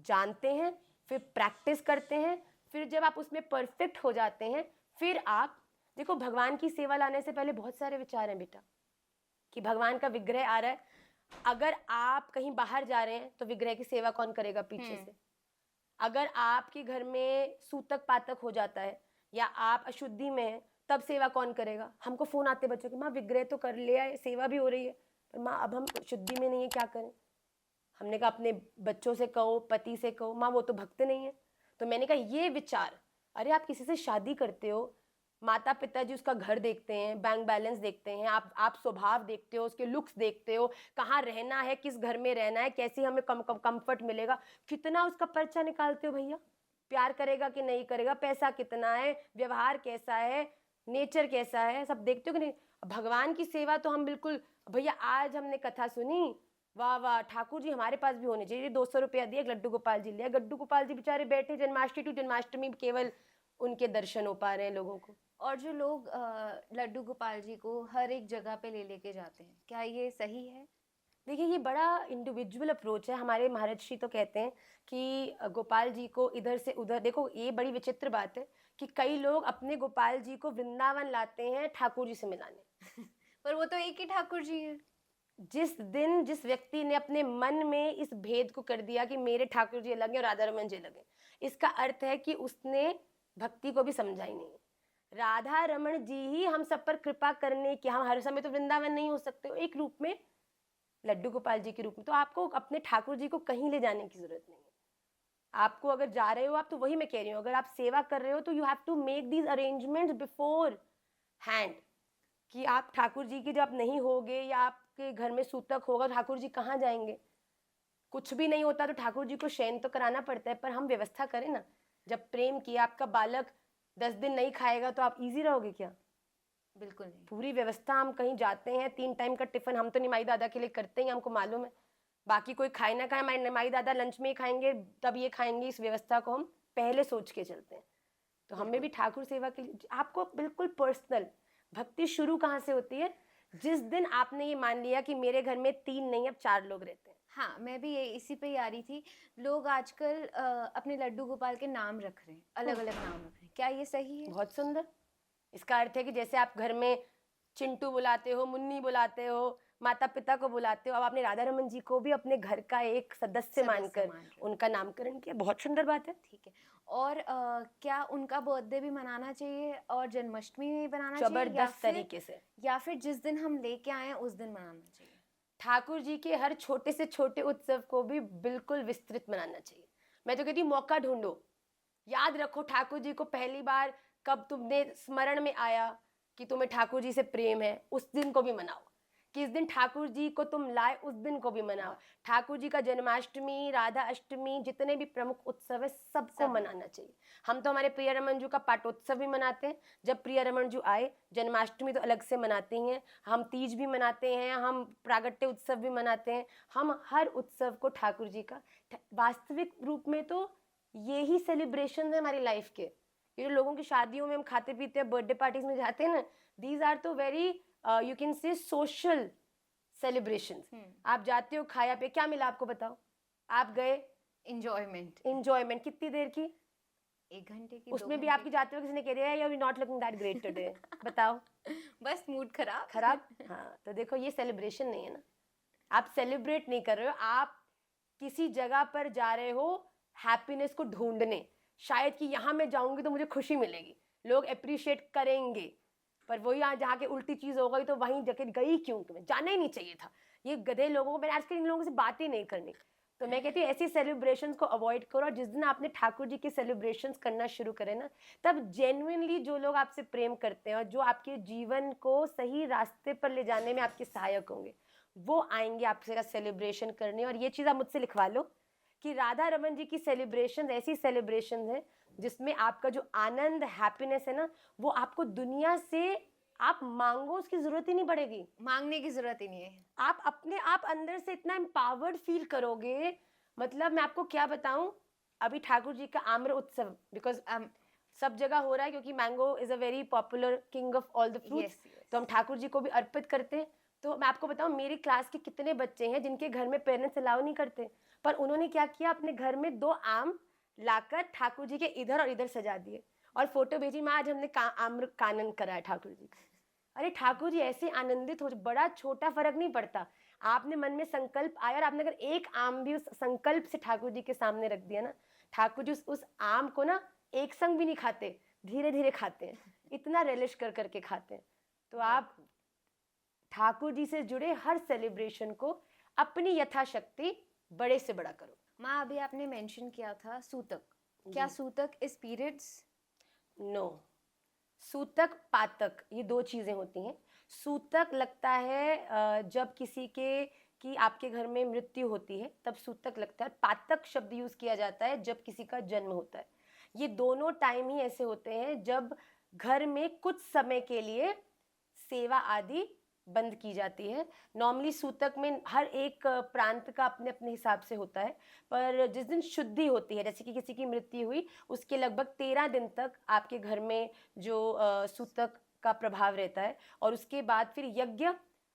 जानते हैं, फिर प्रैक्टिस करते हैं, फिर जब आप उसमें परफेक्ट हो जाते हैं, फिर आप देखो भगवान की सेवा लाने से पहले बहुत सारे विचार हैं बेटा, कि भगवान का विग्रह आ रहा है, अगर आप कहीं बाहर जा रहे हैं तो विग्रह की सेवा कौन करेगा पीछे से? अगर आपके घर में सूतक पातक हो जाता है या आप अशुद्धि में हैं, तब सेवा कौन करेगा? हमको फोन आते बच्चों के, माँ विग्रह तो कर ले आए, सेवा भी हो रही है, पर माँ अब हम शुद्धि में नहीं है, क्या करें? हमने कहा अपने बच्चों से कहो, पति से कहो, माँ वो तो भक्त नहीं है। तो मैंने कहा ये विचार, अरे आप किसी से शादी करते हो, माता पिताजी उसका घर देखते हैं, बैंक बैलेंस देखते हैं, आप स्वभाव देखते हो, उसके लुक्स देखते हो, कहाँ रहना है, किस घर में रहना है, कैसे हमें कंफर्ट मिलेगा, कितना उसका पर्चा निकालते हो भैया, प्यार करेगा कि नहीं करेगा, पैसा कितना है, व्यवहार कैसा है, नेचर कैसा है, सब देखते हो कि नहीं? भगवान की सेवा तो हम बिल्कुल, भैया आज हमने कथा सुनी, वाह वाह, ठाकुर जी हमारे पास भी होने चाहिए। 200 रुपया दिया, एक लड्डू गोपाल जी लिया। लड्डू गोपाल जी बेचारे बैठे जन्माष्टमी टू जन्माष्टमी, केवल उनके दर्शन हो पा रहे हैं लोगों को। और जो लोग लड्डू गोपाल जी को हर एक जगह पे ले लेके जाते हैं, क्या ये सही है? देखिए, ये बड़ा इंडिविजुअल अप्रोच है। हमारे महर्षि तो कहते हैं कि गोपाल जी को इधर से उधर, देखो ये बड़ी विचित्र बात है कि कई लोग अपने गोपाल जी को वृंदावन लाते हैं ठाकुर जी से मिलाने। पर वो तो एक ही ठाकुर जी हैं। जिस दिन जिस व्यक्ति ने अपने मन में इस भेद को कर दिया कि मेरे ठाकुर जी अलग हैं और राधा रमन जी अलग हैं, इसका अर्थ है कि उसने भक्ति को भी समझा ही नहीं। राधा रमन जी ही हम सब पर कृपा करने की, हम हर समय तो वृंदावन नहीं हो सकते, एक रूप में लड्डू गोपाल जी के रूप में। तो आपको अपने ठाकुर जी को कहीं ले जाने की जरूरत नहीं है। आपको अगर जा रहे हो आप, तो वही मैं कह रही हूँ, अगर आप सेवा कर रहे हो तो you have to make these arrangements beforehand, कि आप ठाकुर जी की जब नहीं होगे या आपके घर में सूतक होगा, ठाकुर जी कहाँ जाएंगे? कुछ भी नहीं होता तो ठाकुर जी को शयन तो कराना पड़ता है, पर हम व्यवस्था करें ना। जब प्रेम किया, आपका बालक 10 दिन नहीं खाएगा तो आप इजी रहोगे क्या? बिल्कुल नहीं। पूरी व्यवस्था, हम कहीं जाते हैं 3 टाइम का टिफिन हम तो निमाई दादा के लिए करते ही, हमको मालूम है। बाकी कोई खाए ना खाए, हमारे निमाई दादा लंच में ही खाएंगे तब ये खाएंगे, इस व्यवस्था को हम पहले सोच के चलते हैं। तो हमें भी ठाकुर सेवा के लिए आपको बिल्कुल पर्सनल भक्ति शुरू कहाँ से होती है? जिस दिन आपने ये मान लिया कि मेरे घर में 3 नहीं अब 4 लोग रहते हैं। हाँ, मैं भी ये इसी पे ही आ रही थी। लोग आजकल अपने लड्डू गोपाल के नाम रख रहे हैं, अलग-अलग नाम रख रहे हैं। क्या ये सही है? बहुत सुंदर। इसका अर्थ है कि जैसे आप घर में चिंटू बुलाते हो, मुन्नी बुलाते हो, माता पिता को बुलाते हो, अब आपने राधा रमन जी को भी अपने घर का एक सदस्य मानकर उनका नामकरण किया। बहुत सुंदर बात है। ठीक है। और क्या उनका बर्थडे भी मनाना चाहिए और जन्माष्टमी भी बनाना चाहिए, जबरदस्त तरीके से, या फिर जिस दिन हम लेके आए हैं उस दिन मनाना चाहिए? ठाकुर जी के हर छोटे से छोटे उत्सव को भी बिल्कुल विस्तृत मनाना चाहिए। मैं तो कहती हूँ मौका ढूंढो। याद रखो ठाकुर जी को पहली बार कब तुमने स्मरण में आया कि तुम्हें ठाकुर जी से प्रेम है, उस दिन को भी मनाओ। किस दिन ठाकुर जी को तुम लाए, उस दिन को भी मनाओ। ठाकुर जी का जन्माष्टमी, राधा अष्टमी, जितने भी प्रमुख उत्सव है सबको मनाना चाहिए। हम तो हमारे प्रिय रमन जी का पाटोत्सव भी मनाते हैं। जब प्रिय रमन जी आए, जन्माष्टमी तो अलग से मनाते ही हैं, हम तीज भी मनाते हैं, हम प्रागट्य उत्सव भी मनाते हैं। हम हर उत्सव को ठाकुर जी का वास्तविक रूप में तो ये ही सेलिब्रेशन है हमारी लाइफ के। ये जो लोगों की शादियों में हम खाते पीते हैं, बर्थडे पार्टीज में जाते हैं ना, दीज आर तो very you can say social celebrations. आप जाते हो, खाया पे, क्या मिला आपको बताओ? आप गए, एंजॉयमेंट कितनी देर की? 1 घंटे की, उसमें भी आपकी जाते हुए किसी ने कह दिया you are not looking that great today, बताओ। बस मूड खराब खराब। हाँ, तो देखो ये सेलिब्रेशन नहीं है ना। आप सेलिब्रेट नहीं कर रहे हो, आप किसी जगह पर जा रहे हो हैप्पीनेस को ढूंढने, शायद कि यहाँ मैं जाऊंगी तो मुझे खुशी मिलेगी, लोग अप्रिशिएट करेंगे। पर वही यहाँ जहाँ के उल्टी चीज हो गई तो वहीं जाके गई क्यों? तुम्हें जाना ही नहीं चाहिए था। ये गधे लोगों को, मैंने आजकल इन लोगों से बात ही नहीं करनी। तो मैं कहती हूँ ऐसी सेलिब्रेशंस को अवॉइड करो। और जिस दिन आपने ठाकुर जी की सेलिब्रेशंस करना शुरू करें ना, तब जेन्युइनली जो लोग आपसे प्रेम करते हैं और जो आपके जीवन को सही रास्ते पर ले जाने में आपके सहायक होंगे, वो आएंगे आपसे सेलिब्रेशन करने। और ये चीज़ आप मुझसे लिखवा लो कि राधा रमन जी की सेलिब्रेशन ऐसी सेलिब्रेशन है जिसमें आपका जो आनंद, हैप्पीनेस है ना, वो आपको दुनिया से आप मांगो, उसकी जरूरत ही नहीं पड़ेगी, मांगने की जरूरत ही नहीं है। आप अपने आप अंदर से इतना एम्पावर्ड फील करोगे। मतलब मैं आपको क्या बताऊं, अभी ठाकुर जी का आम्र उत्सव, बिकॉज सब जगह हो रहा है क्योंकि mango is a very popular king of all the fruits. तो हम ठाकुर जी को भी अर्पित करते हैं। तो मैं आपको बताऊं, मेरी क्लास के कितने बच्चे हैं जिनके घर में पेरेंट्स अलाउ नहीं करते, पर उन्होंने क्या किया, अपने घर में 2 आम लाकर ठाकुर जी के इधर और इधर सजा दिए और फोटो भेजी, माँ आज हमने आम्र कानन करा है ठाकुर जी का। अरे ठाकुर जी ऐसे आनंदित हो, बड़ा छोटा फर्क नहीं पड़ता। आपने मन में संकल्प आया और आपने अगर एक आम भी उस संकल्प से ठाकुर जी के सामने रख दिया ना, ठाकुर जी उस आम को ना एक संग भी नहीं खाते, धीरे धीरे खाते हैं, इतना रिलिश कर करके खाते हैं। तो आप ठाकुर जी से जुड़े हर सेलिब्रेशन को अपनी यथाशक्ति बड़े से बड़ा करो। माँ, अभी आपने मेंशन किया था सूतक, क्या सूतक इज पीरियड्स? नो, सूतक पातक ये 2 चीजें होती हैं। सूतक लगता है जब किसी के की आपके घर में मृत्यु होती है तब सूतक लगता है। पातक शब्द यूज किया जाता है जब किसी का जन्म होता है। ये दोनों टाइम ही ऐसे होते हैं जब घर में कुछ समय के लिए सेवा आदि बंद की जाती है। नॉर्मली सूतक में हर एक प्रांत का अपने अपने हिसाब से होता है, पर जिस दिन शुद्धि होती है, जैसे कि किसी की मृत्यु हुई, उसके लगभग 13 दिन तक आपके घर में जो सूतक का प्रभाव रहता है। और उसके बाद फिर यज्ञ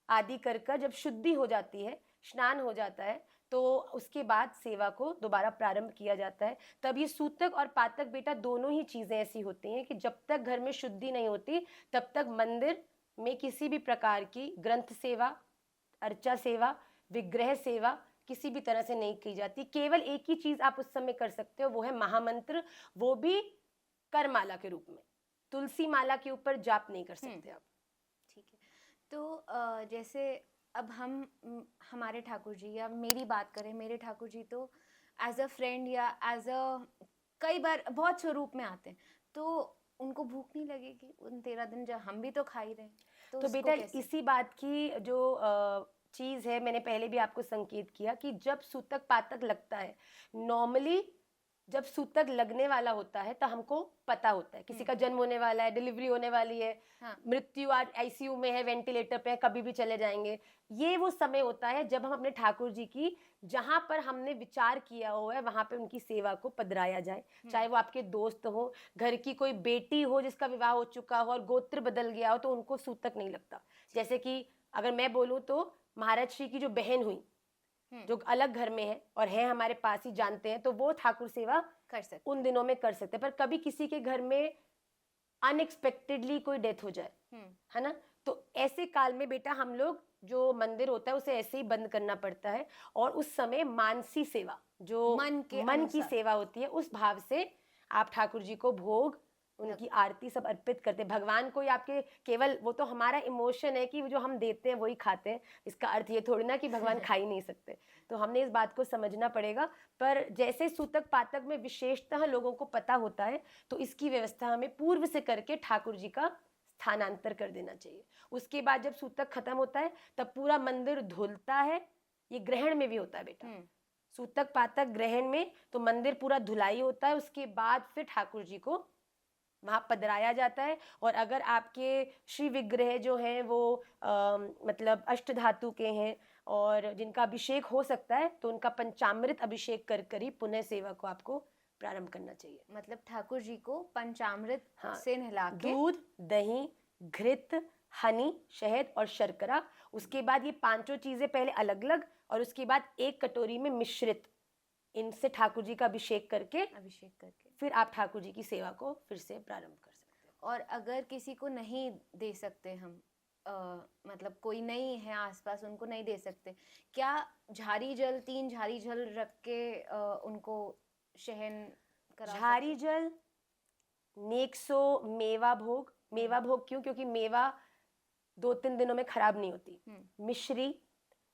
आदि कर कर जब शुद्धि हो जाती है, स्नान हो जाता है, तो उसके बाद सेवा को दोबारा प्रारंभ किया जाता है। तब ये सूतक और पातक बेटा दोनों ही चीज़ें ऐसी होती हैं कि जब तक घर में शुद्धि नहीं होती तब तक मंदिर में किसी भी प्रकार की ग्रंथ सेवा, अर्चा सेवा, विग्रह सेवा किसी भी तरह से नहीं की जाती। केवल एक ही चीज़ आप उस समय कर सकते हो, वो है महामंत्र, वो भी करमाला के रूप में। तुलसी माला के ऊपर जाप नहीं कर सकते आप। ठीक है। तो जैसे अब हमारे ठाकुर जी, या मेरी बात करें, मेरे ठाकुर जी तो एज अ फ्रेंड या एज अ कई बार बहुत स्वरूप में आते हैं, तो उनको भूख नहीं लगेगी उन 13 दिन जब हम भी तो खा ही रहे हैं? तो तो उसको बेटा कैसे? इसी बात की जो चीज़ है, मैंने पहले भी आपको संकेत किया कि जब सूतक पातक लगता है, नॉर्मली जब सूतक लगने वाला होता है तो हमको पता होता है किसी का जन्म होने वाला है, डिलीवरी होने वाली है, हाँ। मृत्यु आज आईसीयू में है, वेंटिलेटर पे है, कभी भी चले जाएंगे। ये वो समय होता है जब हम अपने ठाकुर जी की, जहाँ पर हमने विचार किया हुआ है वहाँ पे उनकी सेवा को पधराया जाए। चाहे वो आपके दोस्त हो, घर की कोई बेटी हो जिसका विवाह हो चुका हो और गोत्र बदल गया हो, तो उनको सूतक नहीं लगता। जैसे कि अगर मैं बोलूँ तो महाराज श्री की जो बहन हुई, जो अलग घर में है और है हमारे पास ही, जानते हैं, तो वो ठाकुर सेवा कर सकते उन दिनों में कर सकते हैं। पर कभी किसी के घर में अनएक्सपेक्टेडली कोई डेथ हो जाए, है ना, तो ऐसे काल में बेटा हम लोग जो मंदिर होता है उसे ऐसे ही बंद करना पड़ता है। और उस समय मानसी सेवा, जो मन के मन की अनुसार। सेवा होती है, उस भाव से आप ठाकुर जी को भोग, उनकी आरती सब अर्पित करते हैं। भगवान को ही आपके केवल, वो तो हमारा इमोशन है कि जो हम देते हैं वही खाते हैं, इसका अर्थ ये थोड़ी ना कि भगवान खा ही नहीं सकते। तो हमने इस बात को समझना पड़ेगा। पर जैसे सूतक पातक में विशेषतः लोगों को पता होता है, तो इसकी व्यवस्था हमें पूर्व से करके ठाकुर जी का स्थानांतर कर देना चाहिए। उसके बाद जब सूतक खत्म होता है तब पूरा मंदिर धुलता है। ये ग्रहण में भी होता है बेटा, सूतक पातक ग्रहण में तो मंदिर पूरा धुलाई होता है। उसके बाद फिर ठाकुर जी को वहाँ पधराया जाता है। और अगर आपके श्री विग्रह जो हैं वो मतलब अष्ट धातु के हैं और जिनका अभिषेक हो सकता है, तो उनका पंचामृत अभिषेक कर कर ही पुनः सेवा को आपको प्रारंभ करना चाहिए। मतलब ठाकुर जी को पंचामृत हाँ, से नहला के, दूध, दही, घृत, हनी, शहद और शर्करा, उसके बाद ये पांचों चीजें पहले अलग अलग और उसके बाद एक कटोरी में मिश्रित, इनसे ठाकुर जी का अभिषेक करके फिर आप ठाकुर जी की सेवा को फिर से प्रारंभ कर सकते हैं। और अगर किसी को नहीं दे सकते हम, मतलब कोई नहीं है आसपास, उनको नहीं दे सकते, क्या झारी जल, 3 झारी जल रख के उनको शहन करा झारी जल, नेक्सो, मेवा भोग। मेवा भोग क्यों? क्योंकि मेवा 2-3 दिनों में खराब नहीं होती। मिश्री,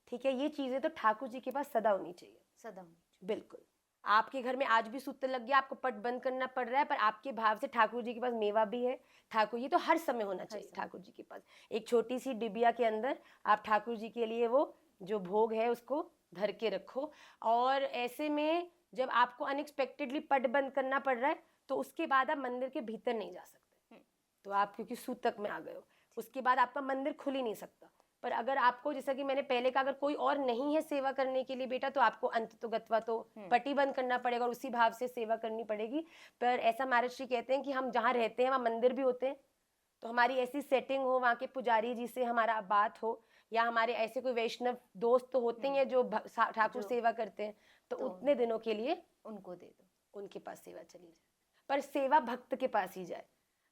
ठीक है, ये चीजें तो ठाकुर जी के पास सदा होनी चाहिए। सदा बिल्कुल। आपके घर में आज भी सूत्र लग गया, आपको पट बंद करना पड़ रहा है, पर आपके भाव से ठाकुर जी के पास मेवा भी है। ठाकुर, ये तो हर समय होना चाहिए ठाकुर जी के पास। एक छोटी सी डिबिया के अंदर आप ठाकुर जी के लिए वो जो भोग है उसको धर के रखो। और ऐसे में जब आपको अनएक्सपेक्टेडली पट बंद करना पड़ रहा है, तो उसके बाद आप मंदिर के भीतर नहीं जा सकते। तो आप क्योंकि सूतक में आ गए हो, उसके बाद आपका मंदिर खुल ही नहीं सकता। पर अगर आपको, जैसा कि मैंने पहले कहा, अगर कोई और नहीं है सेवा करने के लिए बेटा, तो आपको अंततोगत्वा तो पट्टी बंद करना पड़ेगा और उसी भाव से सेवा करनी पड़ेगी। पर ऐसा महाराज श्री कहते हैं कि हम जहाँ रहते हैं वहाँ मंदिर भी होते हैं, तो हमारी ऐसी सेटिंग हो, वहाँ के पुजारी जी से हमारा बात हो, या हमारे ऐसे कोई वैष्णव दोस्त तो होते हैं जो ठाकुर सेवा करते हैं, तो उतने दिनों के लिए उनको दे दो, उनके पास सेवा चली जाए। पर सेवा भक्त के पास ही जाए,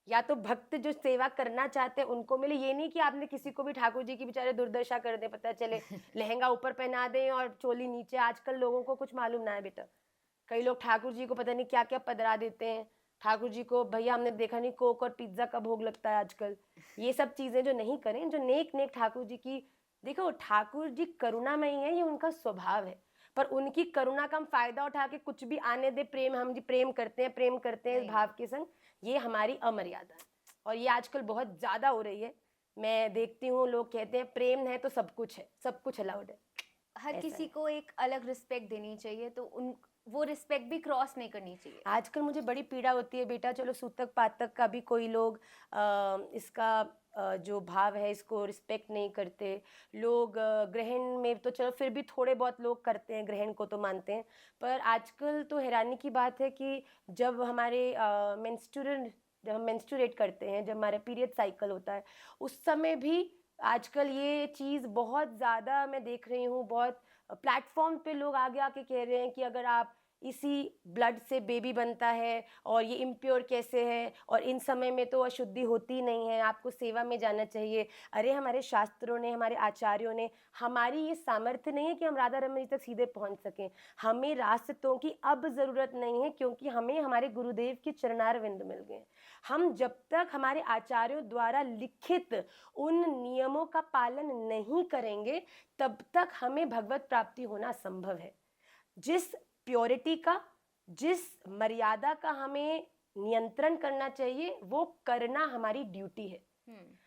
या तो भक्त जो सेवा करना चाहते हैं उनको मिले। ये नहीं कि आपने किसी को भी ठाकुर जी की बेचारे दुर्दशा कर दे, पता चले लहंगा ऊपर पहना दें और चोली नीचे। आजकल लोगों को कुछ मालूम ना है बेटा, कई लोग ठाकुर जी को पता नहीं क्या क्या पधरा देते हैं। ठाकुर जी को भैया हमने देखा नहीं कोक और पिज्जा का भोग लगता है आजकल। ये सब चीजें जो नहीं करें, जो नेक नेक ठाकुर जी की, देखो ठाकुर जी करुणामयी है, ये उनका स्वभाव है। पर उनकी करुणा का हम फायदा उठा के कुछ भी आने दे, प्रेम, हम जी प्रेम करते हैं इस भाव के संग, ये हमारी अमर्यादा है। और ये आजकल बहुत ज्यादा हो रही है। मैं देखती हूँ लोग कहते हैं प्रेम है तो सब कुछ है, सब कुछ अलाउड है। हर किसी को एक अलग रिस्पेक्ट देनी चाहिए। तो वो रिस्पेक्ट भी क्रॉस नहीं करनी चाहिए। आजकल मुझे बड़ी पीड़ा होती है बेटा, चलो सूतक पातक का भी कोई लोग इसका जो भाव है इसको रिस्पेक्ट नहीं करते लोग। ग्रहण में तो चलो फिर भी थोड़े बहुत लोग करते हैं, ग्रहण को तो मानते हैं, पर आजकल तो हैरानी की बात है कि जब हमारे जब हम मेंस्ट्रुएट करते हैं, जब हमारा पीरियड साइकिल होता है, उस समय भी आजकल ये चीज़ बहुत ज़्यादा मैं देख रही हूँ। बहुत प्लेटफॉर्म पे लोग आगे आके कह रहे हैं कि अगर आप इसी ब्लड से बेबी बनता है और ये इम्प्योर कैसे है, और इन समय में तो अशुद्धि होती नहीं है, आपको सेवा में जाना चाहिए। अरे हमारे शास्त्रों ने, हमारे आचार्यों ने, हमारी ये सामर्थ्य नहीं है कि हम राधा रमन जी तक सीधे पहुंच सकें। हमें रास्तों की अब ज़रूरत नहीं है, क्योंकि हमें हमारे गुरुदेव के चरणारविंद मिल गए। हम जब तक हमारे आचार्यों द्वारा लिखित उन नियमों का पालन नहीं करेंगे, तब तक हमें भगवत प्राप्ति होना असंभव है। जिस प्योरिटी का, जिस मर्यादा का हमें नियंत्रण करना चाहिए, वो करना हमारी ड्यूटी है।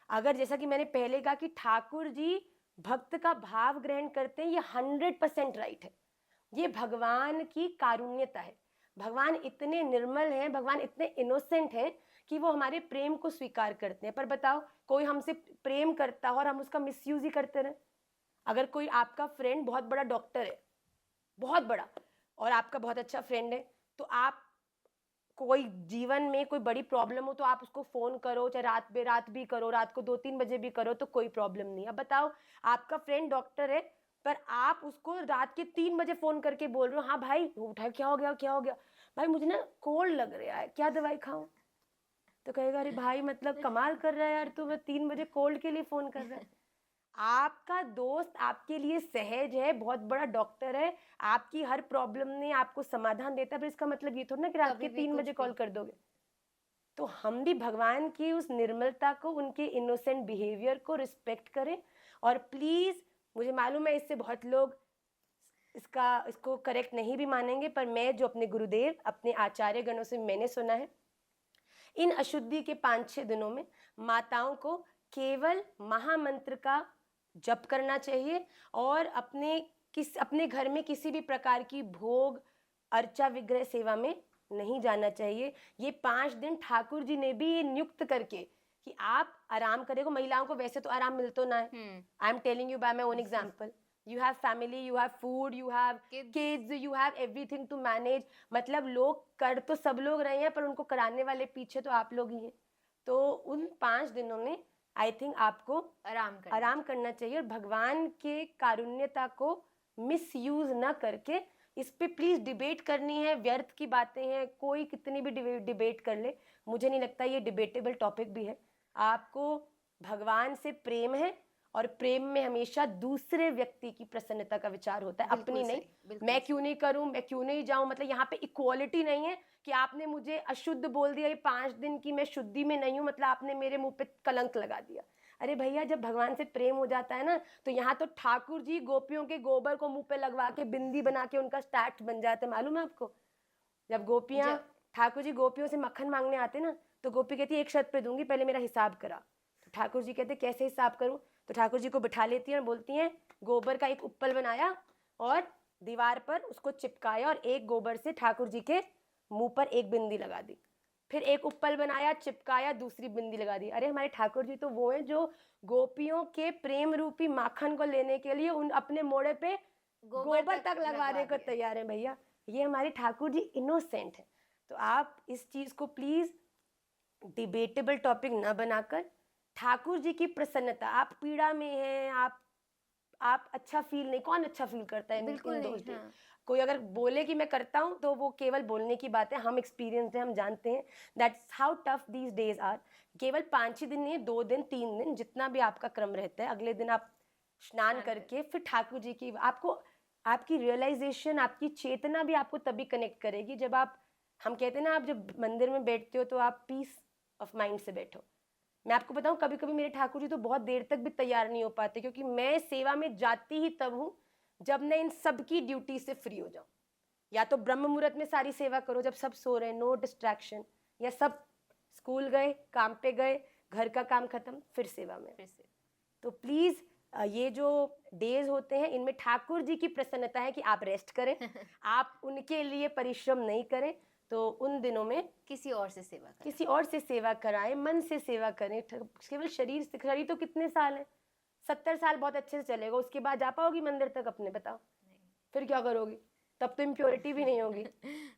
अगर जैसा कि मैंने पहले कहा कि ठाकुर जी भक्त का भाव ग्रहण करते हैं, ये 100% राइट है। ये भगवान की कारुण्यता है। भगवान इतने निर्मल हैं, भगवान इतने इनोसेंट हैं कि वो हमारे प्रेम को स्वीकार करते हैं। पर बताओ, कोई हमसे प्रेम करता हो और हम उसका मिसयूज ही करते रहे। अगर कोई आपका फ्रेंड बहुत बड़ा डॉक्टर है, बहुत बड़ा, और आपका बहुत अच्छा फ्रेंड है, तो आप कोई जीवन में कोई बड़ी प्रॉब्लम हो तो आप उसको फ़ोन करो, चाहे रात भी करो, रात को 2-3 बजे भी करो, तो कोई प्रॉब्लम नहीं। अब बताओ, आपका फ्रेंड डॉक्टर है, पर आप उसको रात के 3 बजे फ़ोन करके बोल रहे हो, हाँ भाई उठा, क्या हो गया, क्या हो गया भाई, मुझे ना कोल्ड लग रहा है, क्या दवाई खाऊं? तो कहेगा अरे भाई मतलब कमाल कर रहा है यार, तू 3 बजे कोल्ड के लिए फ़ोन कर रहा है। आपका दोस्त आपके लिए सहज है, बहुत बड़ा डॉक्टर है, आपकी हर प्रॉब्लम में आपको समाधान देता है, पर इसका मतलब ये थोड़ा ना कि रात के 3 बजे कॉल कर दोगे। तो हम भी भगवान की उस निर्मलता को, उनके इनोसेंट बिहेवियर को रिस्पेक्ट करें। और प्लीज़, मुझे मालूम है इससे बहुत लोग इसको करेक्ट नहीं भी मानेंगे, पर मैं जो अपने गुरुदेव, अपने आचार्य गणों से मैंने सुना है, इन अशुद्धि के 5-6 दिनों में माताओं को केवल महामंत्र का जप करना चाहिए, और अपने घर में किसी भी प्रकार की भोग अर्चा विग्रह सेवा में नहीं जाना चाहिए। ये 5 दिन ठाकुर जी ने भी ये नियुक्त करके कि आप आराम करेगो। महिलाओं को वैसे तो आराम मिलतो ना है। I am telling you by my own example. You have family, you have food, you have kids, you have everything to manage. मतलब लोग कर तो सब लोग रहे हैं, पर उनको कराने वाले पीछे तो आप लोग ही हैं। तो उन 5 दिनों में आई थिंक आपको आराम करना चाहिए, और भगवान के कारुण्यता को मिसयूज ना करके इस पे प्लीज डिबेट करनी है। व्यर्थ की बातें हैं, कोई कितनी भी डिबेट कर ले, मुझे नहीं लगता ये डिबेटेबल टॉपिक भी है। आपको भगवान से प्रेम है, और प्रेम में हमेशा दूसरे व्यक्ति की प्रसन्नता का विचार होता है, अपनी नहीं। मैं क्यों नहीं करूं, मैं क्यों नहीं जाऊं, मतलब यहाँ पे इक्वालिटी नहीं है कि आपने मुझे अशुद्ध बोल दिया, ये 5 दिन की मैं शुद्धि में नहीं हूं, मतलब आपने मेरे मुंह पे कलंक लगा दिया। अरे भैया, जब भगवान से प्रेम हो जाता है ना, तो यहाँ तो ठाकुर जी गोपियों के गोबर को मुंह पे लगवा के बिंदी बना के उनका स्टैट बन जाते, मालूम है आपको? जब गोपियां ठाकुर जी गोपियों से मक्खन मांगने आते ना, तो गोपी कहती है 1 शर्त पे दूंगी, पहले मेरा हिसाब करा। तो ठाकुर जी कहते कैसे हिसाब करूं? तो ठाकुर जी को बिठा लेती हैं और बोलती हैं, गोबर का एक उप्पल बनाया और दीवार पर उसको चिपकाया, और एक गोबर से ठाकुर जी के मुंह पर एक बिंदी लगा दी। फिर एक उप्पल बनाया, चिपकाया, दूसरी बिंदी लगा दी। अरे हमारे ठाकुर जी तो वो हैं जो गोपियों के प्रेम रूपी माखन को लेने के लिए उन अपने मोड़े पे गोबर तक लगवाने को तैयार है। भैया, ये हमारे ठाकुर जी इनोसेंट है। तो आप इस चीज को प्लीज डिबेटेबल टॉपिक न बनाकर, ठाकुर जी की प्रसन्नता, आप पीड़ा में हैं, आप अच्छा फील नहीं, कौन अच्छा फील करता है बिल्कुल इन नहीं, those days? हाँ। कोई अगर बोले कि मैं करता हूं, तो वो केवल बोलने की बात है। हम एक्सपीरियंस है, हम जानते हैं that's how tough these days are. केवल 5 ही दिन नहीं, 2 दिन 3 दिन, जितना भी आपका क्रम रहता है, अगले दिन आप स्नान करके फिर ठाकुर जी की आपकी रियलाइजेशन, आपकी चेतना भी आपको तभी कनेक्ट करेगी जब हम कहते हैं ना, आप जब मंदिर में बैठते हो तो आप पीस ऑफ माइंड से बैठो। मैं आपको बताऊं, कभी कभी मेरे ठाकुर जी तो बहुत देर तक भी तैयार नहीं हो पाते, क्योंकि मैं सेवा में जाती ही तब हूं जब मैं इन सब की ड्यूटी से फ्री हो जाऊं। या तो ब्रह्म मुहूर्त में सारी सेवा करो जब सब सो रहे हैं, नो डिस्ट्रैक्शन, या सब स्कूल गए, काम पे गए, घर का काम खत्म, फिर सेवा में। तो प्लीज ये जो डेज होते हैं इनमें ठाकुर जी की प्रसन्नता है कि आप रेस्ट करें, आप उनके लिए परिश्रम नहीं करें, तो उन दिनों में किसी और से सेवा करें। किसी और से सेवा कराएं, मन से सेवा करें। केवल शरीर से, शरीर तो कितने साल है, 70 साल बहुत अच्छे से चलेगा, उसके बाद जा पाओगी मंदिर तक अपने, बताओ फिर क्या करोगी? तब तो इम्प्योरिटी भी नहीं होगी,